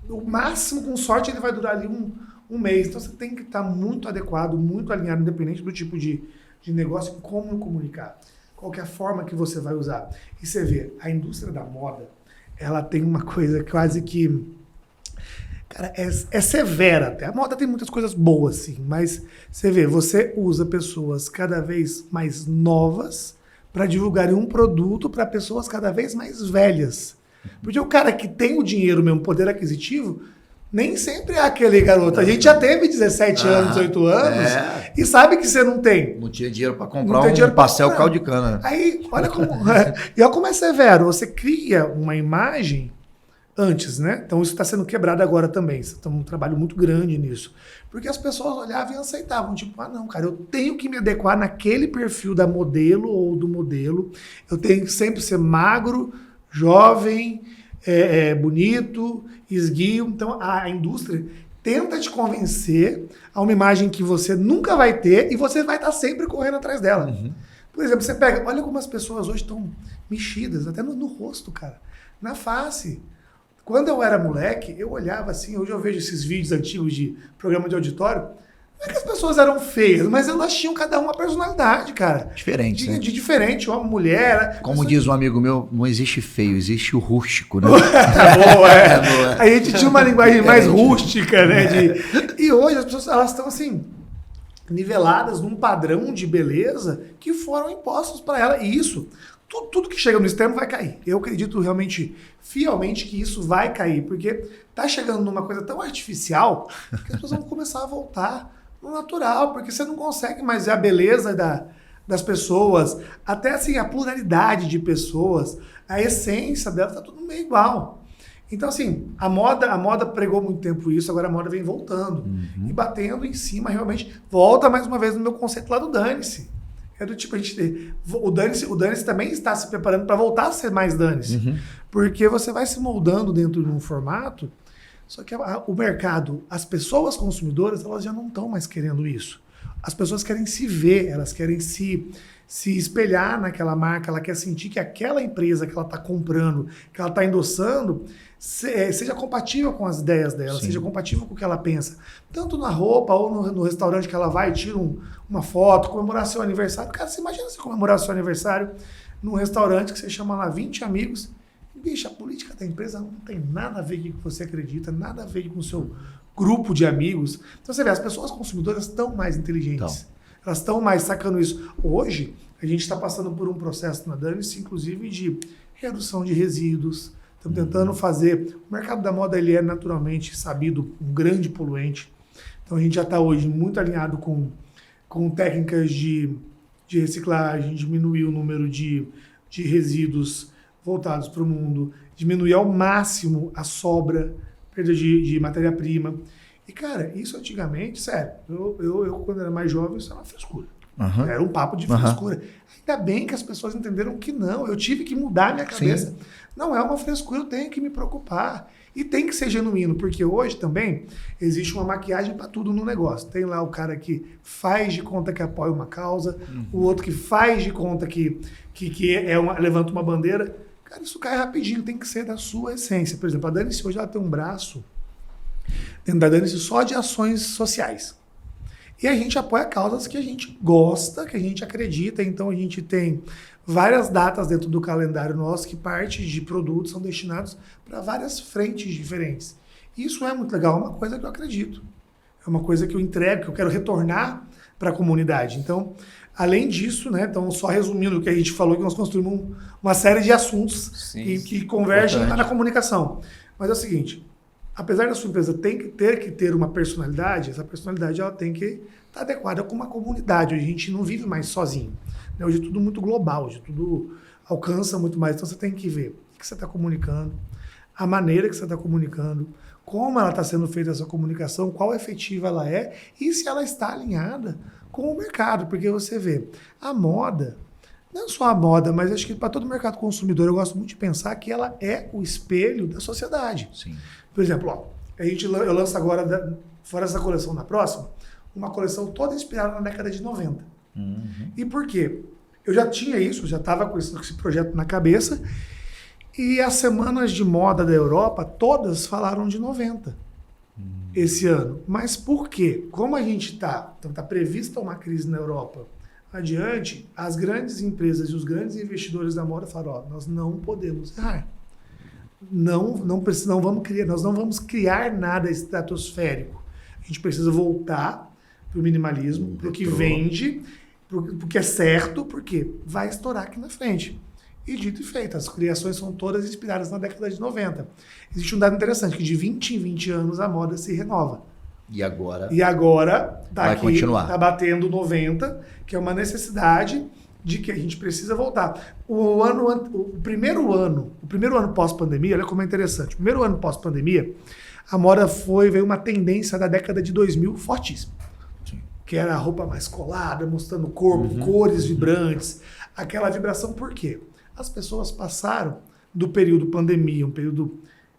O máximo, com sorte, ele vai durar ali um mês. Então você tem que estar muito adequado, muito alinhado, independente do tipo de negócio, em como comunicar. Qual que é a forma que você vai usar. E você vê, a indústria da moda, ela tem uma coisa quase que... Cara, é severa até. A moda tem muitas coisas boas, sim, mas você vê, você usa pessoas cada vez mais novas para divulgarem um produto para pessoas cada vez mais velhas. Porque o cara que tem o dinheiro mesmo, poder aquisitivo, nem sempre é aquele garoto. A gente já teve 17 anos, 18 anos e sabe que você não tem. Não tinha dinheiro para comprar um pastel caldo de cana. Aí, olha como... E olha como é severo. Você cria uma imagem antes, né? Então isso está sendo quebrado agora também. Tem um trabalho muito grande nisso. Porque as pessoas olhavam e aceitavam. Tipo, não, cara, eu tenho que me adequar naquele perfil da modelo ou do modelo. Eu tenho que sempre ser magro, jovem, bonito, esguio. Então a indústria tenta te convencer a uma imagem que você nunca vai ter e você vai estar sempre correndo atrás dela. Por exemplo, você pega... Olha como as pessoas hoje estão mexidas, até no rosto, cara. Na face. Quando eu era moleque, eu olhava assim, hoje eu vejo esses vídeos antigos de programa de auditório, não é que as pessoas eram feias, mas elas tinham cada uma personalidade, cara. Diferente, né? De diferente, homem, mulher. Como diz um amigo meu, não existe feio, existe o rústico, né? Boa. A gente tinha uma linguagem mais rústica, né? E hoje as pessoas elas estão assim, niveladas num padrão de beleza que foram impostos para ela. E isso... Tudo que chega no extremo vai cair. Eu acredito realmente, fielmente, que isso vai cair, porque tá chegando numa coisa tão artificial que as pessoas vão começar a voltar no natural, porque você não consegue mais ver a beleza das pessoas, até assim, a pluralidade de pessoas, a essência dela tá tudo meio igual. Então, assim, a moda pregou muito tempo isso, agora a moda vem voltando e batendo em cima, realmente. Volta mais uma vez no meu conceito lá do dane-se. É do tipo, o dane-se também está se preparando para voltar a ser mais dane-se. Porque você vai se moldando dentro de um formato, só que o mercado, as pessoas consumidoras, elas já não estão mais querendo isso. As pessoas querem se ver, elas querem se espelhar naquela marca, ela quer sentir que aquela empresa que ela está comprando, que ela está endossando, seja compatível com as ideias dela, seja compatível com o que ela pensa. Tanto na roupa ou no restaurante que ela vai, tira uma foto, comemorar seu aniversário. Cara, você imagina você comemorar seu aniversário num restaurante que você chama lá 20 amigos. Bicho, a política da empresa não tem nada a ver com o que você acredita, nada a ver com o seu grupo de amigos. Então você vê, as pessoas consumidoras estão mais inteligentes. Elas estão mais sacando isso. Hoje, a gente está passando por um processo na Dane-se, inclusive, de redução de resíduos. Estamos tentando fazer... O mercado da moda ele é naturalmente sabido um grande poluente. Então a gente já está hoje muito alinhado com técnicas de reciclagem, diminuir o número de resíduos voltados para o mundo, diminuir ao máximo a sobra, perda de matéria-prima. E, cara, isso antigamente, sério, eu quando era mais jovem, isso era uma frescura. Era um papo de frescura. Ainda bem que as pessoas entenderam que não, eu tive que mudar a minha cabeça. Não é uma frescura, eu tenho que me preocupar. E tem que ser genuíno, porque hoje também existe uma maquiagem para tudo no negócio. Tem lá o cara que faz de conta que apoia uma causa, o outro que faz de conta que levanta uma bandeira. Cara, isso cai rapidinho, tem que ser da sua essência. Por exemplo, a Dane-se hoje ela tem um braço dentro da Dane-se só de ações sociais. E a gente apoia causas que a gente gosta, que a gente acredita. Então a gente tem várias datas dentro do calendário nosso que parte de produtos são destinados para várias frentes diferentes. E isso é muito legal, é uma coisa que eu acredito. É uma coisa que eu entrego, que eu quero retornar para a comunidade. Então, além disso, né, então só resumindo o que a gente falou, que nós construímos uma série de assuntos que convergem lá na comunicação. Mas é o seguinte, apesar da sua empresa ter que ter uma personalidade, essa personalidade ela tem que estar adequada com uma comunidade. Hoje a gente não vive mais sozinho. Né? Hoje é tudo muito global, hoje tudo alcança muito mais. Então você tem que ver o que você está comunicando, a maneira que você está comunicando, como ela está sendo feita essa comunicação, qual efetiva ela é e se ela está alinhada com o mercado. Porque você vê, a moda, não só a moda, mas acho que para todo o mercado consumidor, eu gosto muito de pensar que ela é o espelho da sociedade. Sim. Por exemplo, ó, eu lanço agora, fora essa coleção na próxima, uma coleção toda inspirada na década de 90. E por quê? Eu já tinha isso, já estava com esse projeto na cabeça, e as semanas de moda da Europa, todas falaram de 90 esse ano. Mas por quê? Como a gente está prevista uma crise na Europa adiante, as grandes empresas e os grandes investidores da moda falaram, ó, nós não podemos errar. Não vamos criar nada estratosférico. A gente precisa voltar para o minimalismo, para o que vende, para o que é certo, porque vai estourar aqui na frente. E dito e feito, as criações são todas inspiradas na década de 90. Existe um dado interessante, que de 20 em 20 anos a moda se renova. E agora Vai aqui, continuar. Está batendo 90, que é uma necessidade de que a gente precisa voltar. O primeiro ano pós-pandemia, olha como é interessante. O primeiro ano pós-pandemia, a moda veio uma tendência da década de 2000 fortíssima. Sim. Que era a roupa mais colada, mostrando o corpo, cores vibrantes. Aquela vibração, por quê? As pessoas passaram do período pandemia, um período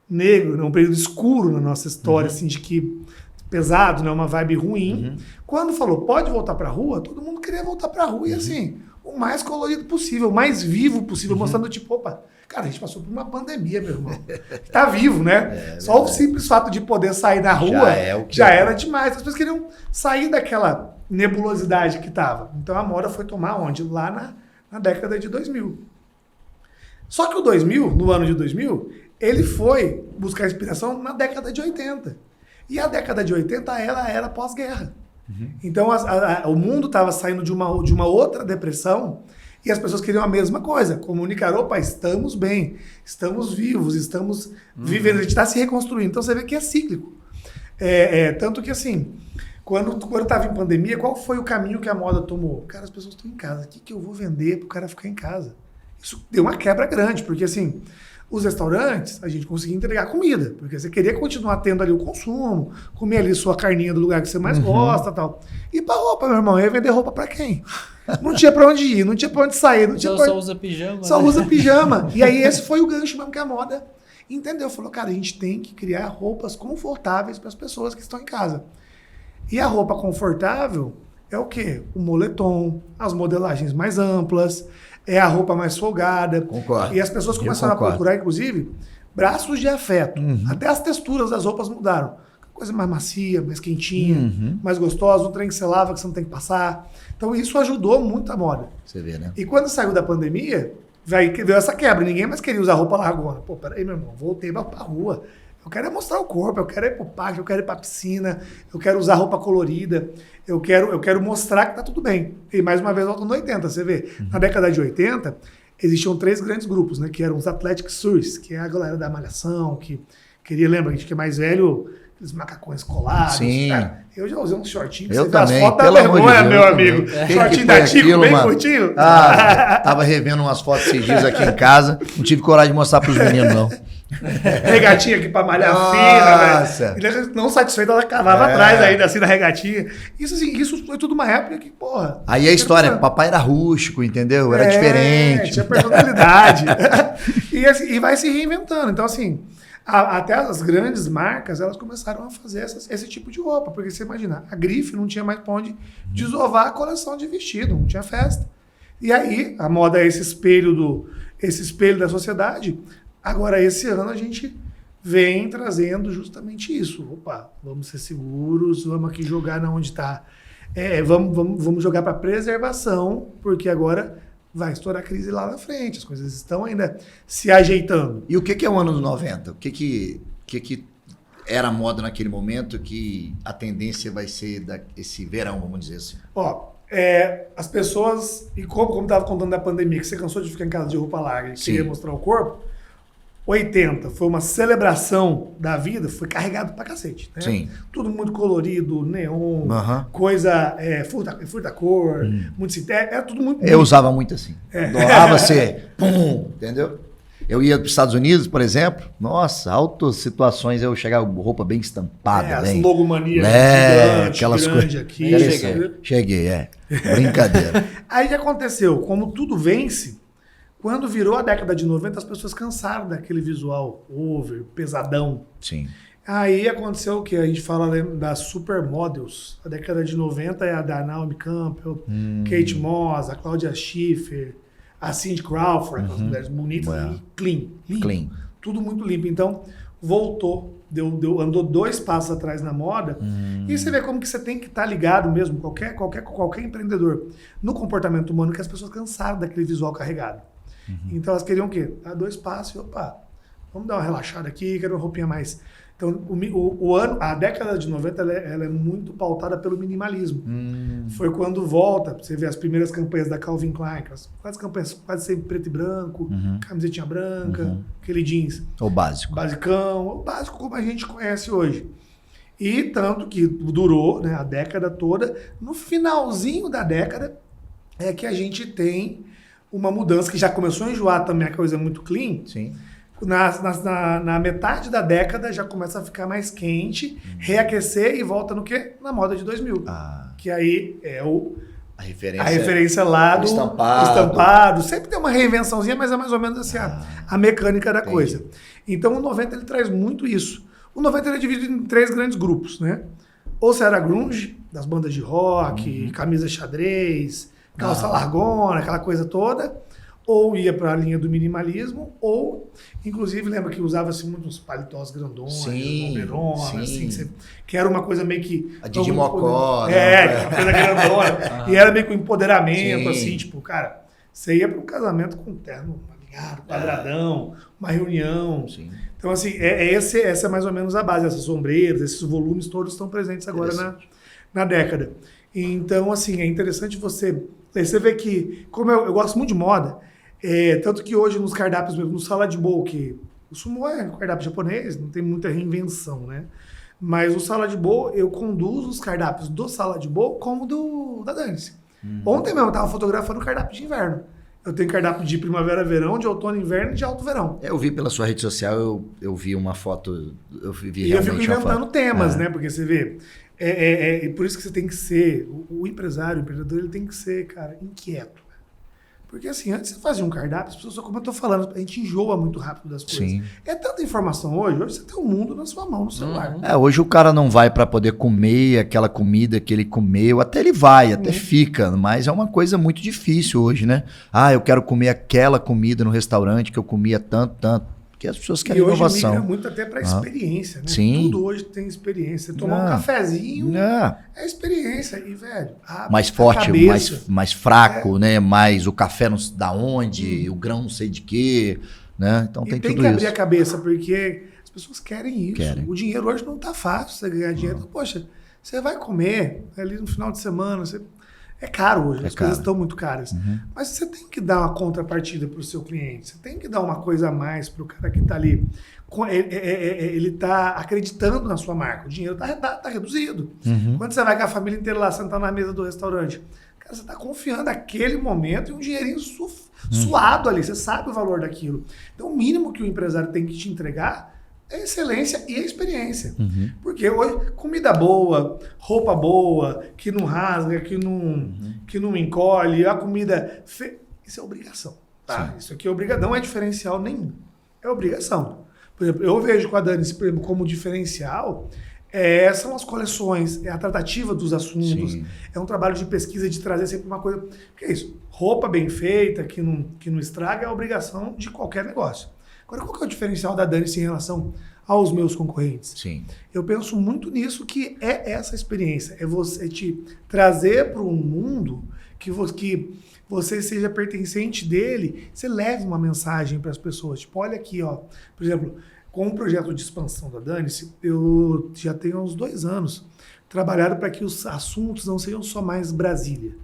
negro, né, um período escuro na nossa história, assim, de que pesado, né, uma vibe ruim. Quando falou, pode voltar pra rua, todo mundo queria voltar pra rua. E assim, o mais colorido possível, o mais vivo possível, mostrando tipo, opa, cara, a gente passou por uma pandemia, meu irmão. Tá vivo, né? Só o simples fato de poder sair na rua já era demais. As pessoas queriam sair daquela nebulosidade que tava. Então a moda foi tomar onde? Lá na década de 2000. Só que o 2000, no ano de 2000, ele foi buscar inspiração na década de 80. E a década de 80, ela era pós-guerra. Então, o mundo estava saindo de uma outra depressão e as pessoas queriam a mesma coisa. Comunicar, opa, estamos bem, estamos vivos, estamos vivendo, a gente está se reconstruindo. Então, você vê que é cíclico. Tanto que, assim, quando estava em pandemia, qual foi o caminho que a moda tomou? Cara, as pessoas estão em casa. O que eu vou vender para o cara ficar em casa? Isso deu uma quebra grande, porque, assim, os restaurantes, a gente conseguia entregar comida, porque você queria continuar tendo ali o consumo, comer ali sua carninha do lugar que você mais gosta e tal. E pra roupa, meu irmão, eu ia vender roupa pra quem? Não tinha pra onde ir, não tinha pra onde sair. Só usa pijama. Só usa pijama. E aí esse foi o gancho mesmo que a moda entendeu. Falou, cara, a gente tem que criar roupas confortáveis para as pessoas que estão em casa. E a roupa confortável é o quê? O moletom, as modelagens mais amplas, é a roupa mais folgada. Concordo. E as pessoas começaram a procurar, inclusive, braços de afeto. Até as texturas das roupas mudaram. Coisa mais macia, mais quentinha, mais gostosa, um trem que você lava que você não tem que passar. Então isso ajudou muito a moda. Você vê, né? E quando saiu da pandemia, veio essa quebra. Ninguém mais queria usar roupa largona. Pô, peraí, meu irmão, voltei pra rua. Eu quero mostrar o corpo, eu quero ir pro parque, eu quero ir pra piscina, eu quero usar roupa colorida, eu quero mostrar que tá tudo bem. E mais uma vez, volta no 80, você vê. Na década de 80, existiam 3 grandes grupos, né? Que eram os Athletic Suits, que é a galera da malhação, que queria, lembra, a gente que é mais velho, aqueles macacões colados. Sim. Cara, eu já usei um shortinho, eu você também, vê as fotos pelo da amor de vergonha, Deus, meu amigo. Shortinho da Tico, bem curtinho. Tava revendo umas fotos esses dias aqui em casa, não tive coragem de mostrar pros meninos, não. Regatinha aqui pra malhar fina, né? Não satisfeita, ela cavava atrás ainda, assim, na regatinha. Isso, assim, isso foi tudo uma época que, porra... Aí a história, papai era rústico, entendeu? Era diferente. Tinha personalidade. e vai se reinventando. Então, assim, até as grandes marcas, elas começaram a fazer esse tipo de roupa. Porque você imagina, a grife não tinha mais pra onde desovar a coleção de vestido, não tinha festa. E aí, a moda é esse espelho da sociedade. Agora, esse ano, a gente vem trazendo justamente isso. Opa, vamos ser seguros, vamos aqui jogar na onde está. Vamos jogar para preservação, porque agora vai estourar a crise lá na frente. As coisas estão ainda se ajeitando. E o que é o ano dos 90? O que era moda naquele momento que a tendência vai ser esse verão, vamos dizer assim? Ó, as pessoas, e como estava contando da pandemia, que você cansou de ficar em casa de roupa larga e queria mostrar o corpo, 80 foi uma celebração da vida, foi carregado pra cacete, né? Sim. Tudo muito colorido, neon, coisa, furta-cor, muito sintético, era tudo muito... Eu usava muito assim. Adorava ser, pum, entendeu? Eu ia para os Estados Unidos, por exemplo, nossa, altas situações, eu chegava com roupa bem estampada. As logomanias aquelas coisas aqui. Cheguei. Brincadeira. Aí o que aconteceu? Como tudo vence, quando virou a década de 90, as pessoas cansaram daquele visual over, pesadão. Sim. Aí aconteceu o que? A gente fala das supermodels. A década de 90 é a da Naomi Campbell, Kate Moss, a Claudia Schiffer, a Cindy Crawford, aquelas mulheres bonitas e clean. Tudo muito limpo. Então, voltou, andou 2 passos atrás na moda. E você vê como que você tem que estar ligado mesmo, qualquer empreendedor, no comportamento humano, que as pessoas cansaram daquele visual carregado. Então, elas queriam o quê? Dar 2 passos e, vamos dar uma relaxada aqui, quero uma roupinha mais... Então, a década de 90 ela é muito pautada pelo minimalismo. Foi quando volta, você vê as primeiras campanhas da Calvin Klein, quase campanhas quase sempre preto e branco, camisetinha branca, aquele jeans. O básico. Basicão, o básico como a gente conhece hoje. E tanto que durou, né, a década toda. No finalzinho da década é que a gente tem uma mudança que já começou a enjoar também, a coisa muito clean. Sim. Na metade da década já começa a ficar mais quente, reaquecer e volta no quê? Na moda de 2000. Que aí é a referência lá do estampado. Sempre tem uma reinvençãozinha, mas é mais ou menos assim a mecânica da coisa. Então o 90 ele traz muito isso. O 90 ele é dividido em 3 grandes grupos, né? Ou se era grunge, das bandas de rock, camisa xadrez, calça largona, aquela coisa toda. Ou ia para a linha do minimalismo, ou, inclusive, lembra que usava-se muito uns paletós grandões, bomberona, assim, que era uma coisa meio que... A Didi Mocó. Uma coisa grandona. E era meio que um empoderamento, assim, tipo, cara, você ia para um casamento com um terno alinhado, quadradão, uma reunião. Então, assim, essa é mais ou menos a base, essas sombreiras, esses volumes todos estão presentes agora na década. Então, assim, é interessante você vê que, como eu gosto muito de moda, tanto que hoje nos cardápios mesmo, no salad bowl, que o sumo é um cardápio japonês, não tem muita reinvenção, né? Mas o salad bowl, eu conduzo os cardápios do salad bowl como da Danice. Ontem mesmo eu estava fotografando o cardápio de inverno. Eu tenho cardápio de primavera, verão, de outono, inverno e de alto verão. Eu vi pela sua rede social, eu vi uma foto, eu vi e eu fico inventando temas, né? Porque você vê, por isso que você tem que ser, o empresário, o empreendedor, ele tem que ser, cara, inquieto. Porque assim, antes você fazia um cardápio, as pessoas, como eu tô falando, a gente enjoa muito rápido das coisas. É tanta informação hoje você tem o mundo na sua mão, no celular. Hoje o cara não vai para poder comer aquela comida que ele comeu, até ele vai, até fica, mas é uma coisa muito difícil hoje, né? Eu quero comer aquela comida no restaurante que eu comia tanto. Porque as pessoas querem inovação. E hoje migra muito até para experiência, né? Sim. Tudo hoje tem experiência. Tomar um cafezinho é experiência. E, velho, mais forte, mais fraco, né? Mais o café não sei da onde, o grão não sei de quê, né? Então tem tudo isso. Tem que abrir a cabeça, porque as pessoas querem isso. O dinheiro hoje não tá fácil você ganhar dinheiro. Então, poxa, você vai comer ali no final de semana, é caro hoje, as coisas estão muito caras. Mas você tem que dar uma contrapartida para o seu cliente, você tem que dar uma coisa a mais para o cara que está ali. Ele está acreditando na sua marca, o dinheiro tá reduzido. Quando você vai com a família inteira lá sentar na mesa do restaurante, cara, você está confiando naquele momento e um dinheirinho suado ali, você sabe o valor daquilo. Então o mínimo que o empresário tem que te entregar é a excelência e a experiência. Porque hoje, comida boa, roupa boa, que não rasga, que não encolhe, a comida... Isso é obrigação, tá? Isso aqui é obrigação, não é diferencial nenhum. É obrigação. Por exemplo, eu vejo com a Danice, por exemplo, como diferencial, são as coleções, é a tratativa dos assuntos, é um trabalho de pesquisa, de trazer sempre uma coisa... Que é isso? Roupa bem feita, que não estraga, é a obrigação de qualquer negócio. Agora, qual que é o diferencial da Danice em relação aos meus concorrentes? Eu penso muito nisso, que é essa experiência. É você te trazer para um mundo que você seja pertencente dele, você leve uma mensagem para as pessoas. Tipo, olha aqui, ó. Por exemplo, Com o projeto de expansão da Dane-se, eu já tenho há uns 2 anos trabalhado para que os assuntos não sejam só mais Brasília.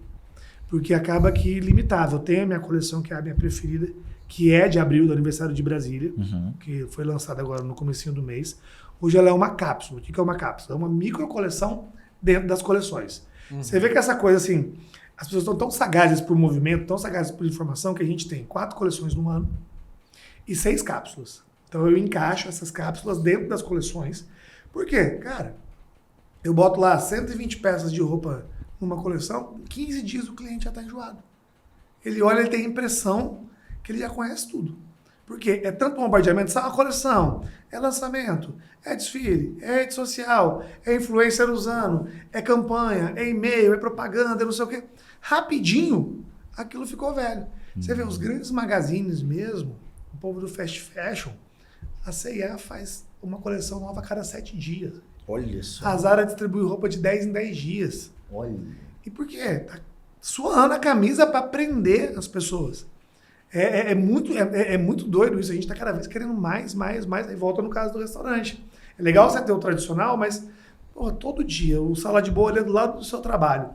Porque acaba que limitava. Eu tenho a minha coleção, que é a minha preferida, que é de abril, do aniversário de Brasília, que foi lançada agora no comecinho do mês. Hoje ela é uma cápsula. O que é uma cápsula? É uma micro coleção dentro das coleções. Você vê que essa coisa assim, as pessoas estão tão sagazes por movimento, tão sagazes por informação, que a gente tem 4 coleções no ano e 6 cápsulas. Então eu encaixo essas cápsulas dentro das coleções. Por quê? Cara, eu boto lá 120 peças de roupa numa coleção, em 15 dias o cliente já está enjoado. Ele olha, ele tem a impressão que ele já conhece tudo. Porque é tanto bombardeamento, sabe? A coleção, é lançamento, é desfile, é rede social, é influencer usando, é campanha, é e-mail, é propaganda, é não sei o quê. Rapidinho, aquilo ficou velho. Você vê, os grandes magazines mesmo, o povo do fast fashion, a C&A faz uma coleção nova a cada 7 dias. Olha só. A Zara distribui roupa de 10 em 10 dias. Olha. E por quê? Tá suando a camisa para prender as pessoas. É muito doido isso. A gente está cada vez querendo mais. Aí volta no caso do restaurante. É legal você ter o tradicional, mas porra, todo dia, o sala de boa ali é do lado do seu trabalho.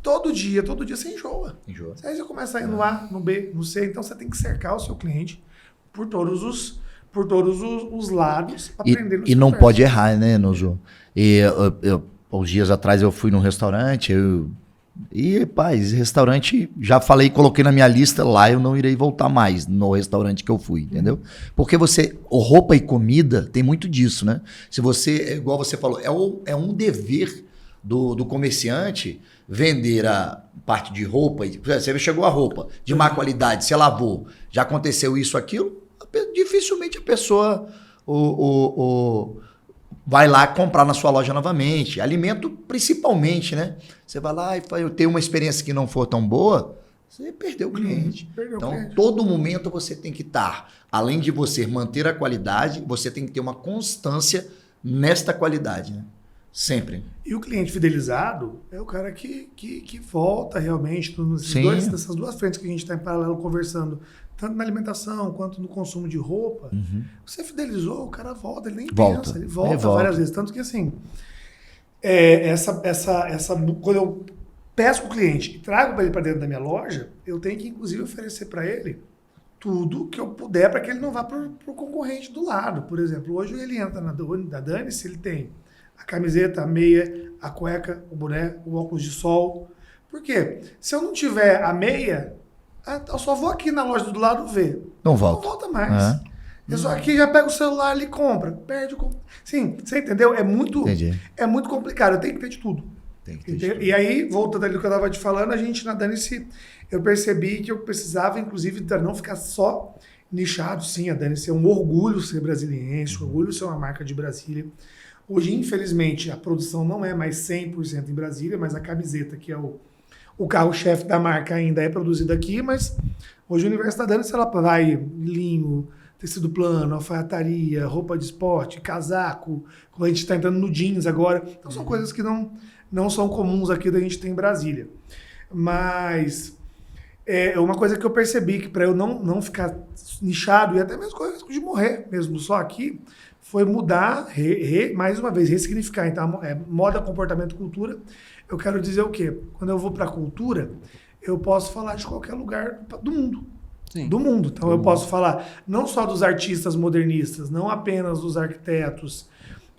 Todo dia você enjoa. Aí você começa a ir no A, no B, no C. Então você tem que cercar o seu cliente por todos os lados para aprender no E não pode errar, né, Nozo? E uns dias atrás eu fui num restaurante, esse restaurante, já falei, coloquei na minha lista lá, eu não irei voltar mais no restaurante que eu fui, entendeu? Porque roupa e comida tem muito disso, né? Se você, igual você falou, é um dever do comerciante vender a parte de roupa. Você chegou a roupa de má qualidade, você lavou, já aconteceu isso, aquilo, dificilmente a pessoa vai lá comprar na sua loja novamente. Alimento principalmente, né? Você vai lá e eu tenho uma experiência que não for tão boa, você perdeu o cliente. Então, todo momento você tem que estar, além de você manter a qualidade, você tem que ter uma constância nesta qualidade, né? Sempre. E o cliente fidelizado é o cara que volta realmente nessas duas frentes que a gente está em paralelo conversando, tanto na alimentação quanto no consumo de roupa. Você fidelizou, o cara volta, ele nem pensa, ele volta várias vezes. Tanto que assim, quando eu peço o cliente e trago para ele para dentro da minha loja, eu tenho que inclusive oferecer para ele tudo que eu puder para que ele não vá para o concorrente do lado. Por exemplo, hoje ele entra da Dane-se, ele tem a camiseta, a meia, a cueca, o boné, o óculos de sol. Por quê? Se eu não tiver a meia, eu só vou aqui na loja do lado ver. Não volta. Não volta mais. Eu só aqui já pego o celular ali e compra. Perde o... Sim, você entendeu? É muito complicado. Eu tenho que ter de tudo. E aí, voltando ali do que eu estava te falando, a gente na Dane-se, eu percebi que eu precisava, inclusive, não ficar só nichado. Sim, a Dane-se é um orgulho ser brasiliense, um orgulho ser uma marca de Brasília. Hoje, infelizmente, a produção não é mais 100% em Brasília, mas a camiseta, que é o carro-chefe da marca, ainda é produzida aqui, mas hoje o universo da Dane-se, ela vai linho, tecido plano, alfaiataria, roupa de esporte, casaco, como a gente está entrando no jeans agora. Então são coisas que não são comuns aqui da gente ter em Brasília. Mas é uma coisa que eu percebi, que para eu não ficar nichado, e até mesmo com o risco de morrer mesmo só aqui, foi mudar, mais uma vez, ressignificar. Então, moda, comportamento, cultura. Eu quero dizer o quê? Quando eu vou para a cultura, eu posso falar de qualquer lugar do mundo. Sim. Do mundo. Então, eu posso falar não só dos artistas modernistas, não apenas dos arquitetos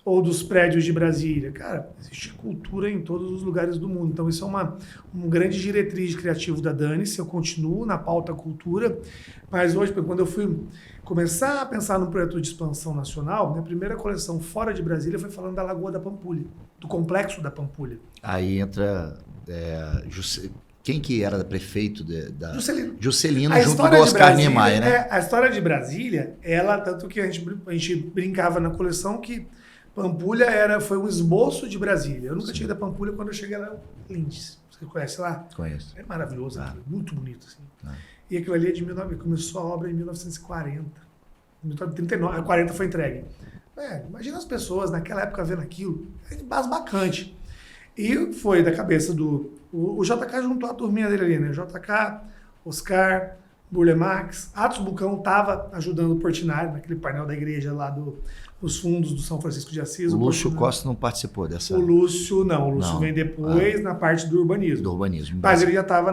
ou dos prédios de Brasília. Cara, existe cultura em todos os lugares do mundo. Então, isso é uma grande diretriz criativa da Dane-se. Eu continuo na pauta cultura, mas hoje, quando eu fui começar a pensar num projeto de expansão nacional, minha primeira coleção fora de Brasília foi falando da Lagoa da Pampulha, do complexo da Pampulha. Aí entra... Quem que era prefeito da... Juscelino, junto do Oscar Niemeyer, né? A história de Brasília, tanto que a gente brincava na coleção que Pampulha foi um esboço de Brasília. Eu nunca tinha ido a Pampulha, quando eu cheguei lá, Lindes. Você conhece lá? Conheço. É maravilhoso, muito bonito. Assim. E aquilo ali começou a obra em 1940. Em 1939, 40 foi entregue. Imagina as pessoas naquela época vendo aquilo. É embasbacante. E foi da cabeça o JK juntou a turminha dele ali, né? JK, Oscar, Burle Marx. Atos Bulcão estava ajudando o Portinari naquele painel da igreja lá dos fundos do São Francisco de Assis. O Lúcio Portinari. Costa não participou dessa. O Lúcio vem depois na parte do urbanismo. Do urbanismo. Mas ele já estava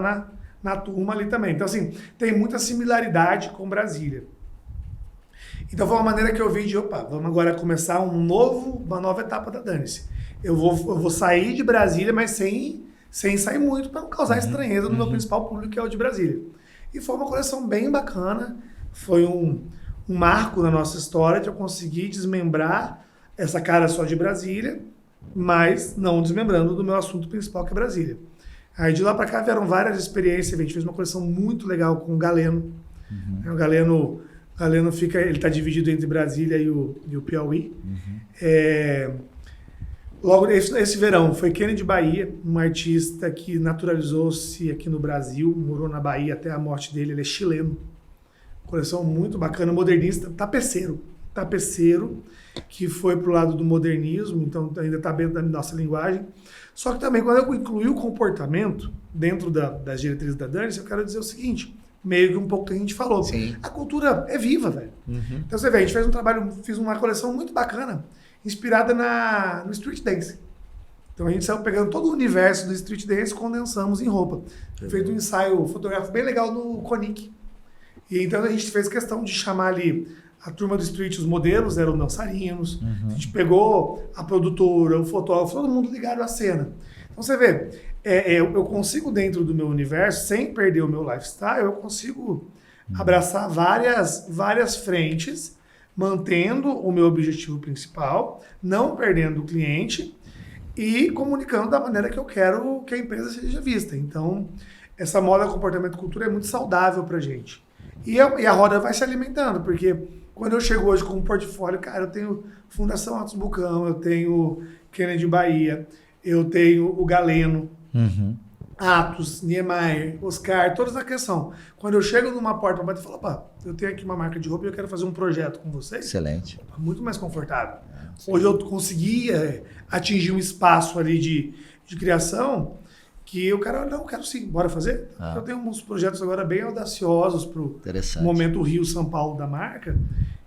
na turma ali também. Então, assim, tem muita similaridade com Brasília. Então, foi uma maneira que eu vi de, vamos agora começar uma nova etapa da Dane-se. Eu vou sair de Brasília, mas sem sair muito, para não causar estranheza no meu principal público, que é o de Brasília. E foi uma coleção bem bacana, foi um marco na nossa história de eu conseguir desmembrar essa cara só de Brasília, mas não desmembrando do meu assunto principal, que é Brasília. Aí de lá para cá vieram várias experiências, a gente fez uma coleção muito legal com o Galeno. O Galeno ele está dividido entre Brasília e o Piauí. Logo esse verão foi Kennedy Bahia, um artista que naturalizou-se aqui no Brasil, morou na Bahia até a morte dele, ele é chileno. Coleção muito bacana, modernista, tapeceiro, que foi pro lado do modernismo, então ainda está dentro da nossa linguagem. Só que também, quando eu incluí o comportamento dentro das diretrizes da Dane-se, eu quero dizer o seguinte, meio que um pouco que a gente falou. Sim. A cultura é viva, velho. Então você vê, a gente fiz uma coleção muito bacana, inspirada no street dance. Então a gente saiu pegando todo o universo do street dance e condensamos em roupa. Feito um ensaio fotográfico bem legal no Conic. E então a gente fez questão de chamar ali a turma do street, os modelos eram dançarinos, a gente pegou a produtora, o fotógrafo, todo mundo ligado à cena. Então você vê, eu consigo dentro do meu universo, sem perder o meu lifestyle, eu consigo abraçar várias frentes, mantendo o meu objetivo principal, não perdendo o cliente e comunicando da maneira que eu quero que a empresa seja vista. Então, essa moda comportamento e cultura é muito saudável pra gente. E a roda vai se alimentando, porque quando eu chego hoje com um portfólio, cara, eu tenho Fundação Atos Bulcão, eu tenho Kennedy Bahia, eu tenho o Galeno, Atos, Niemeyer, Oscar, todos na questão. Quando eu chego numa porta para bater, eu falo, eu tenho aqui uma marca de roupa e eu quero fazer um projeto com vocês. Excelente. Muito mais confortável. Hoje eu consegui atingir um espaço ali de criação que eu quero sim, bora fazer. Eu tenho uns projetos agora bem audaciosos para o momento Rio-São Paulo da marca,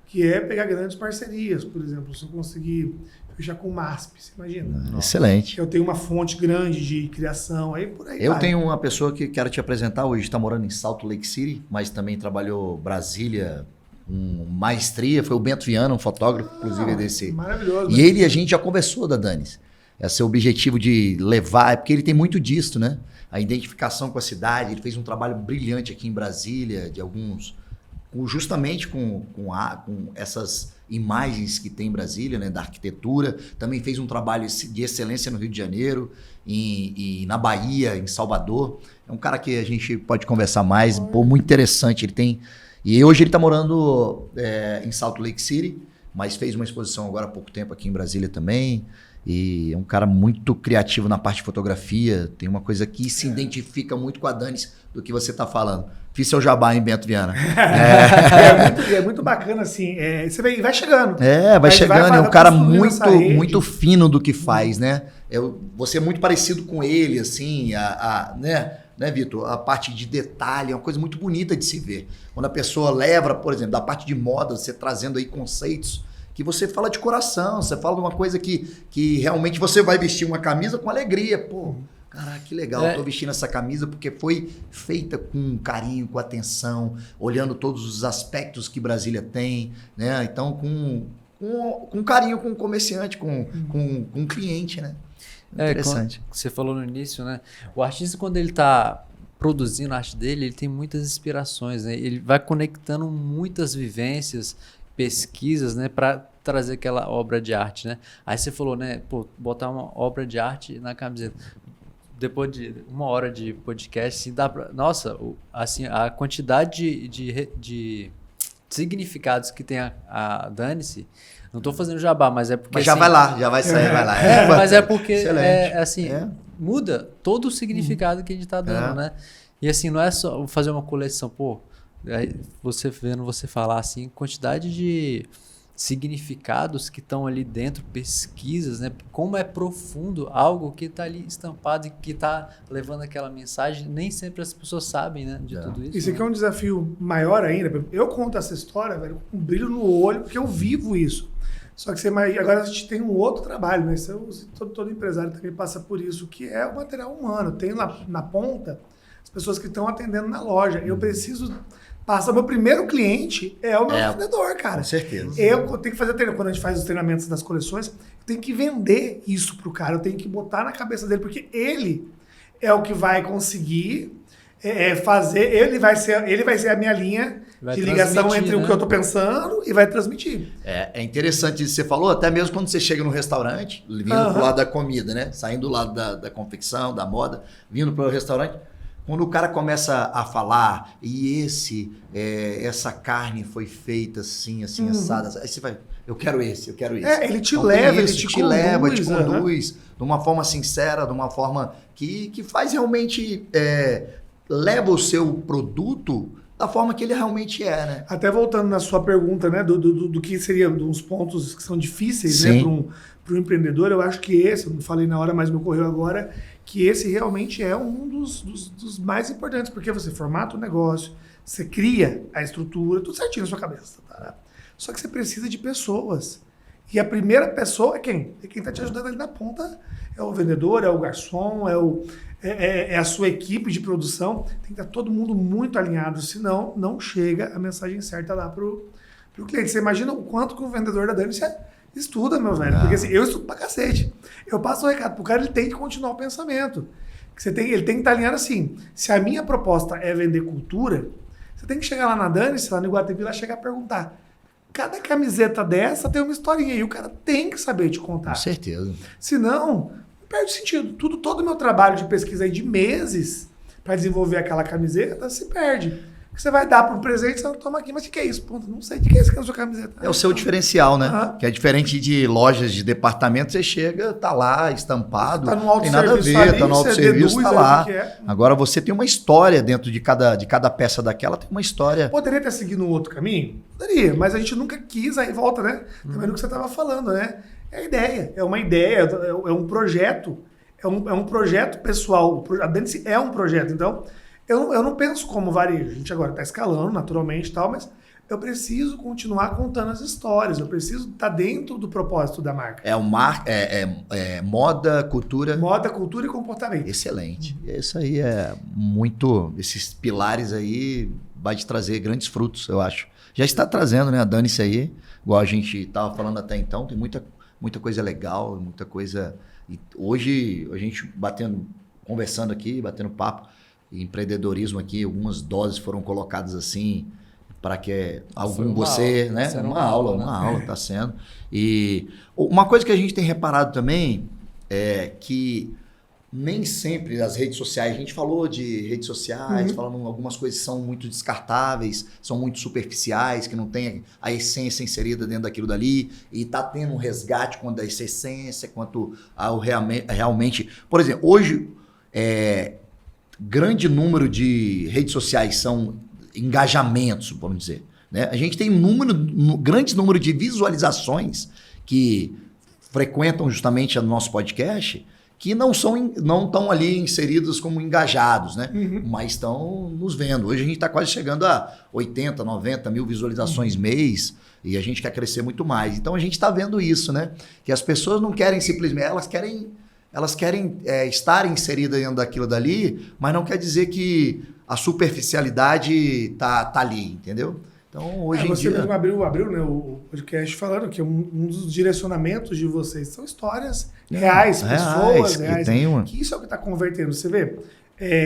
que é pegar grandes parcerias, por exemplo, se eu conseguir fechar com o MASP, você imagina? Excelente. Eu tenho uma fonte grande de criação, aí por aí Eu vai. tenho uma pessoa que quero te apresentar hoje, está morando em Salt Lake City, mas também trabalhou Brasília, maestria, foi o Bento Viana, um fotógrafo, inclusive, desse. Maravilhoso. E ele, a gente já conversou da Dane-se. Esse é o objetivo de levar, porque ele tem muito disso, né? A identificação com a cidade, ele fez um trabalho brilhante aqui em Brasília, justamente com essas imagens que tem em Brasília, né, da arquitetura. Também fez um trabalho de excelência no Rio de Janeiro, e na Bahia, em Salvador. É um cara que a gente pode conversar mais, muito interessante. E hoje ele está morando em Salt Lake City, mas fez uma exposição agora há pouco tempo aqui em Brasília também. E é um cara muito criativo na parte de fotografia. Tem uma coisa que se identifica muito com a Dane-se do que você está falando. Fiz seu jabá, hein, Bento Viana? É muito bacana, assim. Você vai chegando. Vai chegando. É um cara muito fino do que faz, né? Você é muito parecido com ele, assim, né, Vitor? A parte de detalhe é uma coisa muito bonita de se ver. Quando a pessoa leva, por exemplo, da parte de moda, você trazendo aí conceitos que você fala de coração, você fala de uma coisa que realmente você vai vestir uma camisa com alegria. Pô, caraca, que legal, eu tô vestindo essa camisa porque foi feita com carinho, com atenção, olhando todos os aspectos que Brasília tem, né? Então, com carinho com o comerciante, com o cliente, né? Interessante. Você falou no início, né? O artista, quando ele tá produzindo a arte dele, ele tem muitas inspirações, né? Ele vai conectando muitas vivências, pesquisas, né, para trazer aquela obra de arte, né? Aí você falou, né, botar uma obra de arte na camiseta. Depois de 1 hora de podcast, assim, dá pra... Nossa, assim, a quantidade de significados que tem a Dane-se, não tô fazendo jabá, mas é porque... Mas já assim, vai lá, já vai sair, vai lá. Mas é porque, excelente. muda todo o significado que a gente tá dando, né? E assim, não é só fazer uma coleção, aí você vendo você falar assim, quantidade significados que estão ali dentro, pesquisas, né? Como é profundo algo que está ali estampado e que está levando aquela mensagem. Nem sempre as pessoas sabem, né, de tudo isso. Isso aqui é um desafio maior ainda. Eu conto essa história, velho, com um brilho no olho, porque eu vivo isso. Só que agora a gente tem um outro trabalho, né? Todo empresário também passa por isso, que é o material humano. Tem lá na ponta as pessoas que estão atendendo na loja. Eu preciso... Meu primeiro cliente é o meu vendedor, cara. Com certeza. Eu tenho que fazer treinamento. Quando a gente faz os treinamentos das coleções, eu tenho que vender isso pro cara. Eu tenho que botar na cabeça dele, porque ele é o que vai conseguir fazer. Ele vai ser a minha linha de ligação entre o que eu tô pensando e vai transmitir. É interessante isso que você falou, até mesmo quando você chega no restaurante, vindo pro lado da comida, né? Saindo do lado da confecção, da moda, vindo pro restaurante. Quando o cara começa a falar, e essa carne foi feita assim, assada, aí você vai, eu quero esse. Ele te leva, ele te conduz de uma forma sincera, de uma forma que faz realmente, leva o seu produto da forma que ele realmente é, né? Até voltando na sua pergunta, né, do que seria uns pontos que são difíceis, né, para o empreendedor, eu acho que esse, eu não falei na hora, mas me ocorreu agora, que esse realmente é um dos mais importantes, porque você formata o negócio, você cria a estrutura, tudo certinho na sua cabeça. Tá? Só que você precisa de pessoas. E a primeira pessoa é quem? É quem está te ajudando ali na ponta. É o vendedor, é o garçom, é a sua equipe de produção. Tem que estar todo mundo muito alinhado, senão não chega a mensagem certa lá pro cliente. Você imagina o quanto que o vendedor da Dani estuda, meu velho. Porque assim, eu estudo pra cacete. Eu passo o recado pro cara, ele tem que continuar o pensamento. Ele tem que estar alinhado assim. Se a minha proposta é vender cultura, você tem que chegar lá na Dani, lá no Iguatemi, lá chegar a perguntar. Cada camiseta dessa tem uma historinha e o cara tem que saber te contar. Com certeza. Senão, perde sentido. Todo o meu trabalho de pesquisa aí de meses para desenvolver aquela camiseta se perde. Você vai dar para um presente, você não toma aqui, mas o que é isso? Ponto, não sei. O que é isso que é a sua camiseta? É o seu diferencial, né? Que é diferente de lojas de departamento, você chega, tá lá, estampado, tá no auto tem nada a ver, ali, tá no autosserviço, tá lá. É. Agora você tem uma história dentro de cada peça daquela, tem uma história. Poderia ter seguido um outro caminho? Poderia, mas a gente nunca quis, aí volta, né? Também no que você estava falando, né? É a ideia, é uma ideia, é um projeto, é um projeto pessoal. A Dani é um projeto, então... Eu não penso como varejo. A gente agora está escalando naturalmente e tal, mas eu preciso continuar contando as histórias. Eu preciso estar dentro do propósito da marca. Moda, cultura. Moda, cultura e comportamento. Excelente. Isso aí é muito... Esses pilares aí vai te trazer grandes frutos, eu acho. Já está trazendo, né? A Dani, isso aí. Igual a gente estava falando até então. Tem muita coisa legal, muita coisa... E hoje, a gente conversando aqui, batendo papo, empreendedorismo aqui, algumas doses foram colocadas assim para que uma aula está sendo. E uma coisa que a gente tem reparado também é que nem sempre as redes sociais, a gente falou de redes sociais, falando algumas coisas que são muito descartáveis, são muito superficiais, que não tem a essência inserida dentro daquilo dali, e está tendo um resgate quanto a essa essência, quanto ao realmente... Por exemplo, hoje... grande número de redes sociais são engajamentos, vamos dizer. Né? A gente tem grande número de visualizações que frequentam justamente o nosso podcast, que não estão ali inseridos como engajados, né? Mas estão nos vendo. Hoje a gente está quase chegando a 80, 90 mil visualizações mês, e a gente quer crescer muito mais. Então a gente está vendo isso, né? Que as pessoas não querem simplesmente, elas querem estar inseridas dentro daquilo dali, mas não quer dizer que a superficialidade tá ali, entendeu? Então, hoje em dia... Você abriu, né, o podcast falando que um dos direcionamentos de vocês são histórias reais, pessoas reais. Que isso é o que está convertendo. Você vê,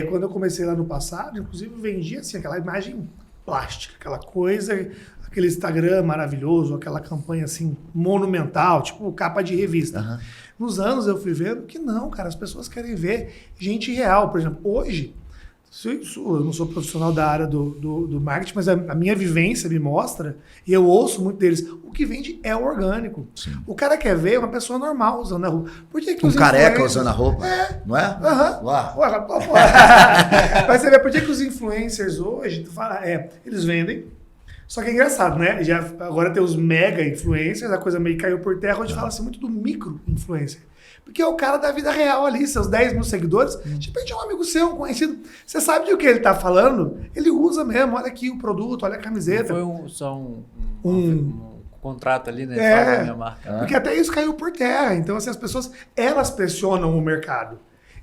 quando eu comecei lá no passado, inclusive eu vendia assim, aquela imagem plástica, aquela coisa, aquele Instagram maravilhoso, aquela campanha assim monumental, tipo capa de revista. Nos anos eu fui vendo que não, cara, as pessoas querem ver gente real. Por exemplo, hoje, eu não sou profissional da área do marketing, mas a minha vivência me mostra, e eu ouço muito deles, o que vende é o orgânico. Sim. O cara quer ver uma pessoa normal usando a roupa. Por que os careca usando a roupa, não é? Mas você vê, por que os influencers hoje, eles vendem, Só que é engraçado, né? Agora tem os mega influencers, a coisa meio caiu por terra, onde fala-se muito do micro influencer. Porque é o cara da vida real ali, seus 10 mil seguidores. De repente é um amigo seu, um conhecido. Você sabe de o que ele tá falando? Ele usa mesmo. Olha aqui o produto, olha a camiseta. Foi só um contrato ali, né? Fala da minha marca. Porque até isso caiu por terra. Então, assim, as pessoas, elas pressionam o mercado.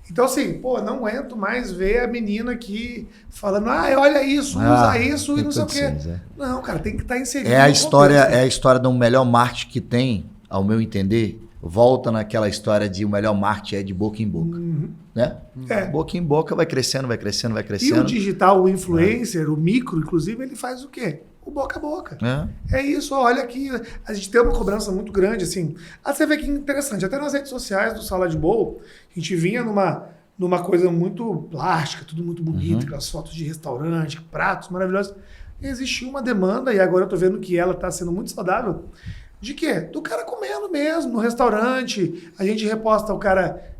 Então, assim, pô, não aguento mais ver a menina aqui falando, olha isso, usa isso e não sei o quê. Não, cara, tem que estar inserido. É a história do melhor marketing que tem, ao meu entender, volta naquela história de o melhor marketing é de boca em boca. Né? Boca em boca vai crescendo, vai crescendo, vai crescendo. E o digital, o influencer, o micro, inclusive, ele faz o quê? O boca a boca. É isso, olha aqui, a gente tem uma cobrança muito grande, assim. Você vê que interessante, até nas redes sociais do Sala de Bowl, a gente vinha numa coisa muito plástica, tudo muito bonito, aquelas fotos de restaurante, pratos maravilhosos. E existiu uma demanda, e agora eu tô vendo que ela está sendo muito saudável, de quê? Do cara comendo mesmo, no restaurante. A gente reposta o cara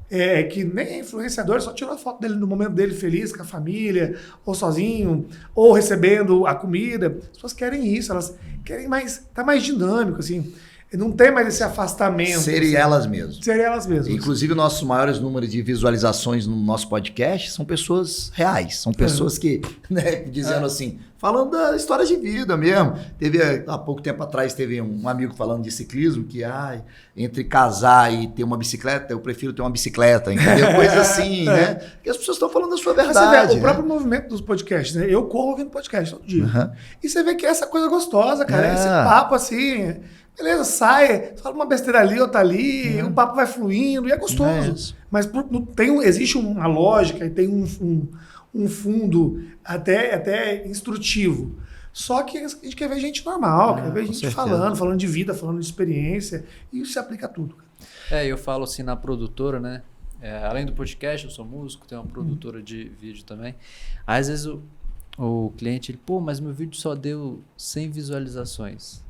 que nem é influenciador, só tirou a foto dele no momento dele feliz, com a família, ou sozinho, ou recebendo a comida. As pessoas querem isso, elas querem tá mais dinâmico, assim. Não tem mais esse afastamento. Serem assim. elas mesmas. Serem elas mesmas. Inclusive, nossos maiores números de visualizações no nosso podcast são pessoas reais. São pessoas que, né, dizendo assim, falando da história de vida mesmo. Há pouco tempo atrás, teve um amigo falando de ciclismo, que entre casar e ter uma bicicleta, eu prefiro ter uma bicicleta, entendeu? Coisa assim, né? Porque as pessoas estão falando da sua verdade. Você vê, o próprio movimento dos podcasts, né? Eu corro ouvindo podcast todo dia. E você vê que é essa coisa gostosa, cara. Esse papo assim... Beleza, sai, fala uma besteira ali, outra ali, o papo vai fluindo e é gostoso. Mas existe uma lógica e tem um fundo até instrutivo. Só que a gente quer ver gente normal, quer ver gente falando de vida, falando de experiência, e isso se aplica a tudo. Eu falo assim na produtora, né? Além do podcast, eu sou músico, tenho uma produtora de vídeo também. Às vezes o cliente, ele, mas meu vídeo só deu 100 visualizações.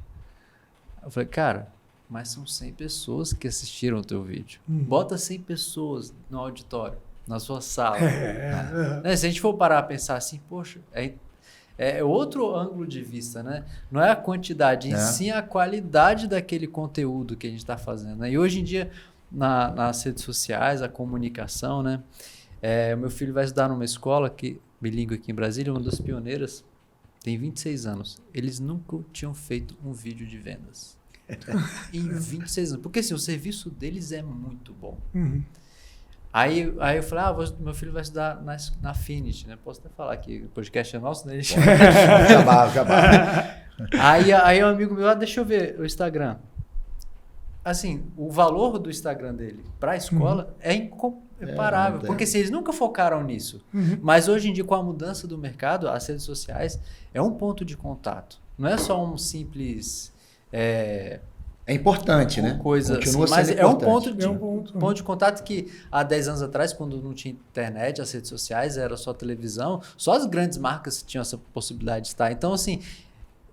Eu falei, cara, mas são 100 pessoas que assistiram o teu vídeo. Bota 100 pessoas no auditório, na sua sala. Né? Se a gente for parar a pensar assim, poxa, é outro ângulo de vista, né? Não é a quantidade, e sim a qualidade daquele conteúdo que a gente está fazendo. Né? E hoje em dia, nas redes sociais, a comunicação, né? Meu filho vai estudar numa escola bilíngue aqui em Brasília, uma das pioneiras, tem 26 anos. Eles nunca tinham feito um vídeo de vendas. Em 26 anos. Porque assim, o serviço deles é muito bom. Aí eu falei, meu filho vai estudar na Affinity, né? Posso até falar que o podcast é nosso, né? Jabá. Aí um amigo meu, deixa eu ver o Instagram. Assim, o valor do Instagram dele para a escola é incomparável. Porque assim, eles nunca focaram nisso. Mas hoje em dia, com a mudança do mercado, as redes sociais é um ponto de contato. Não é só um simples... É importante, né? Continua mas sendo importante. Um ponto de contato que há 10 anos atrás, quando não tinha internet, as redes sociais, era só televisão, só as grandes marcas tinham essa possibilidade de estar. Então, assim,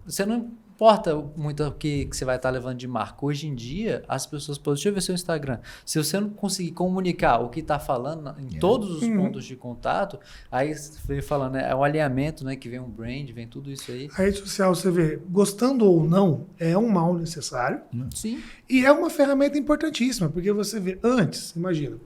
você não importa muito o que você vai estar levando de marca. Hoje em dia, as pessoas podem... Deixa eu ver seu Instagram. Se você não conseguir comunicar o que está falando em todos os pontos de contato, aí você vem falando, é um alinhamento, né? Que vem um brand, vem tudo isso aí. A rede social, você vê, gostando ou não, é um mal necessário. Sim. E é uma ferramenta importantíssima, porque você vê, antes, imagina,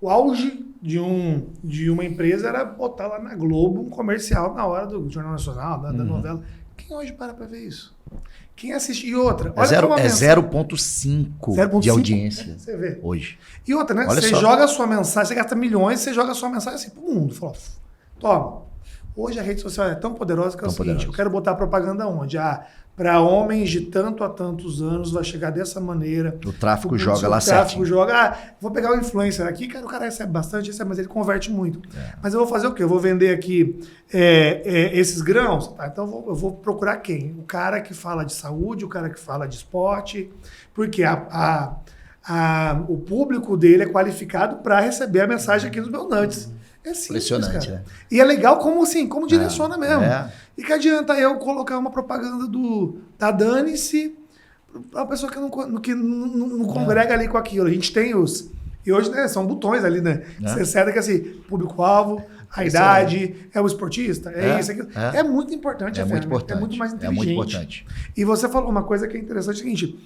o auge de uma empresa era botar lá na Globo um comercial na hora do Jornal Nacional, da novela. Quem hoje para ver isso? Quem assiste? E outra, olha 0,5 de audiência. Você vê. Hoje. E outra, né? Você joga a sua mensagem, você gasta milhões, você joga a sua mensagem assim pro mundo. Fala, toma. Hoje a rede social é tão poderosa que é o seguinte, eu quero botar propaganda onde? Para homens de tanto a tantos anos vai chegar dessa maneira. O tráfego joga lá certinho. Vou pegar o influencer aqui, cara, o cara recebe bastante, mas ele converte muito. Mas eu vou fazer o quê? Eu vou vender aqui esses grãos? Tá, então eu vou procurar quem? O cara que fala de saúde, o cara que fala de esporte, porque o público dele é qualificado para receber a mensagem aqui dos meus nuts. É simples, impressionante, cara. E é legal como direciona mesmo. E que adianta eu colocar uma propaganda da Dane-se para uma pessoa que não congrega ali com aquilo. A gente tem e hoje, né, são botões ali, né? Você acerta que assim, público-alvo, a idade, é o esportista, isso, aquilo. É muito importante a ferramenta, importante. É muito mais inteligente. É muito importante. E você falou uma coisa que é interessante, é o seguinte,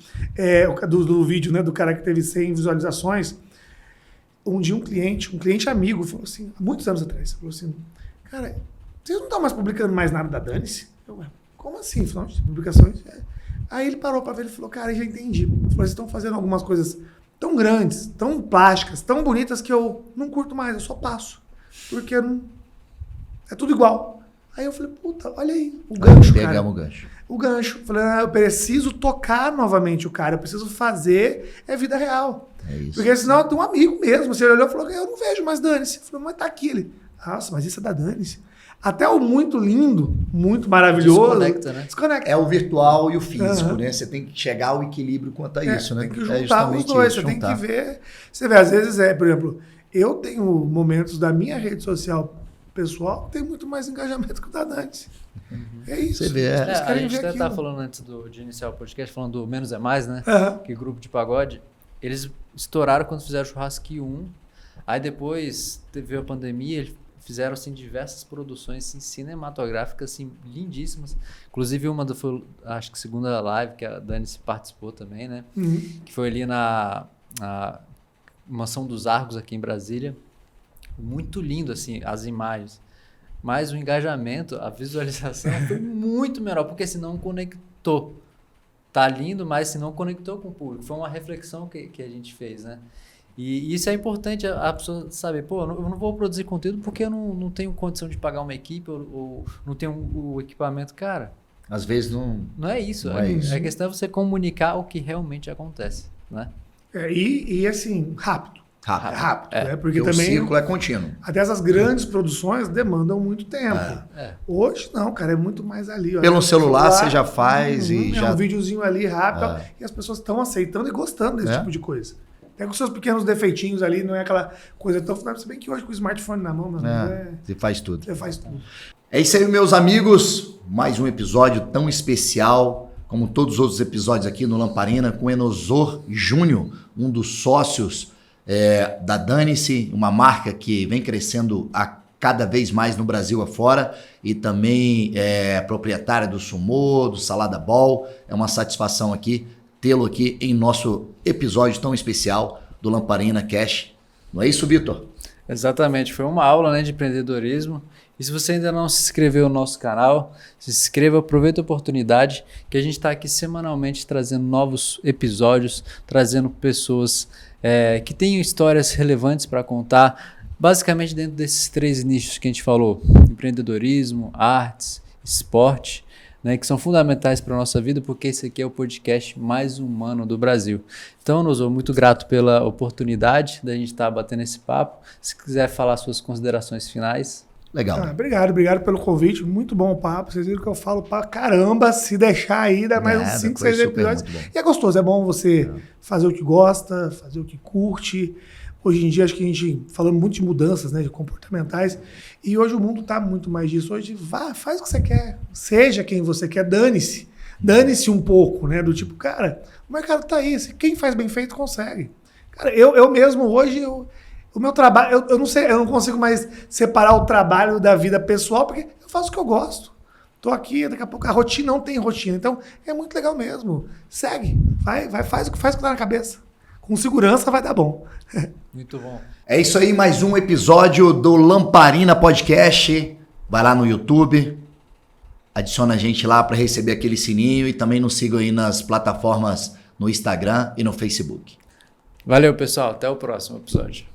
do vídeo, né, do cara que teve 100 visualizações, um dia um cliente amigo, falou assim, há muitos anos atrás, falou assim, cara, vocês não estão mais publicando mais nada da Dane-se? Eu, como assim? Final de publicações? Aí ele parou para ver e falou, cara, eu já entendi. Ele falou, vocês estão fazendo algumas coisas tão grandes, tão plásticas, tão bonitas que eu não curto mais, eu só passo. Porque é tudo igual. Aí eu falei, puta, olha aí, o gancho, cara. Pegamos o gancho. O gancho. Eu falei, eu preciso tocar novamente o cara, eu preciso fazer, vida real. É isso. Porque senão eu tenho um amigo mesmo, você olhou e falou, eu não vejo mais Dane-se. Eu falei, mas tá aqui. Ele, nossa, mas isso é da Dane-se. Até o muito lindo, muito maravilhoso. Desconecta, né? Desconecta. É o virtual e o físico, né? Você tem que chegar ao equilíbrio quanto a isso, né? Tem que juntar os dois, você tem que ver. Você vê, às vezes, por exemplo, eu tenho momentos da minha rede social pessoal que tem muito mais engajamento que o da Dane-se. É isso. Você vê. A gente até estava falando antes de iniciar o podcast, falando do Menos é Mais, né? Que grupo de pagode. Eles estouraram quando fizeram o Churrasque 1. Aí depois teve a pandemia, eles fizeram assim, diversas produções assim, cinematográficas assim, lindíssimas. Inclusive uma foi, acho que segunda live, que a Dane-se participou também, né? Que foi ali na Mansão dos Argos, aqui em Brasília. Muito lindo, assim, as imagens. Mas o engajamento, a visualização foi muito menor, porque senão conectou. Tá lindo, mas se não conectou com o público. Foi uma reflexão que a gente fez, né? E isso é importante a pessoa saber, pô, eu não vou produzir conteúdo porque eu não tenho condição de pagar uma equipe ou não tenho o equipamento. Cara, às vezes não é isso. Não é isso. A questão é você comunicar o que realmente acontece, né? E assim, rápido. Né? Porque também o ciclo é contínuo. Até essas grandes produções demandam muito tempo. Hoje não, cara, é muito mais ali. Pelo celular você já faz e já... um videozinho ali rápido e as pessoas estão aceitando e gostando desse tipo de coisa. Até com seus pequenos defeitinhos ali, não é aquela coisa tão... Se bem que hoje com o smartphone na mão, você faz tudo. Você faz tudo. É isso aí, meus amigos. Mais um episódio tão especial, como todos os outros episódios aqui no Lamparina, com Enosor Júnior, um dos sócios da Dane-se, uma marca que vem crescendo cada vez mais no Brasil afora e também é proprietária do Sumô, do Salada Ball. É uma satisfação aqui tê-lo aqui em nosso episódio tão especial do Lamparina Cash. Não é isso, Vitor? Exatamente, foi uma aula, né, de empreendedorismo. E se você ainda não se inscreveu no nosso canal, se inscreva, aproveita a oportunidade que a gente está aqui semanalmente trazendo novos episódios, trazendo pessoas que tenham histórias relevantes para contar, basicamente dentro desses 3 nichos que a gente falou: empreendedorismo, artes, esporte, né, que são fundamentais para a nossa vida, porque esse aqui é o podcast mais humano do Brasil. Então, Enosor, muito grato pela oportunidade da gente estar batendo esse papo. Se quiser falar suas considerações finais. Legal. Obrigado pelo convite. Muito bom o papo. Vocês viram que eu falo pra caramba. Se deixar aí, dá mais uns 5, 6 episódios. E é gostoso, é bom você fazer o que gosta, fazer o que curte. Hoje em dia, acho que a gente falando muito de mudanças, né, de comportamentais, e hoje o mundo está muito mais disso. Hoje, faz o que você quer, seja quem você quer, dane-se. Dane-se um pouco, né, do tipo, cara, o mercado está aí, quem faz bem feito consegue. Cara, eu mesmo hoje, o meu trabalho, eu não sei, eu não consigo mais separar o trabalho da vida pessoal, porque eu faço o que eu gosto. Tô aqui, daqui a pouco a rotina não tem rotina, então é muito legal mesmo. Segue, faz o que tá na cabeça. Com segurança vai dar bom. Muito bom. É isso aí, mais um episódio do Lamparina Podcast. Vai lá no YouTube, adiciona a gente lá para receber aquele sininho e também nos sigam aí nas plataformas no Instagram e no Facebook. Valeu, pessoal. Até o próximo episódio.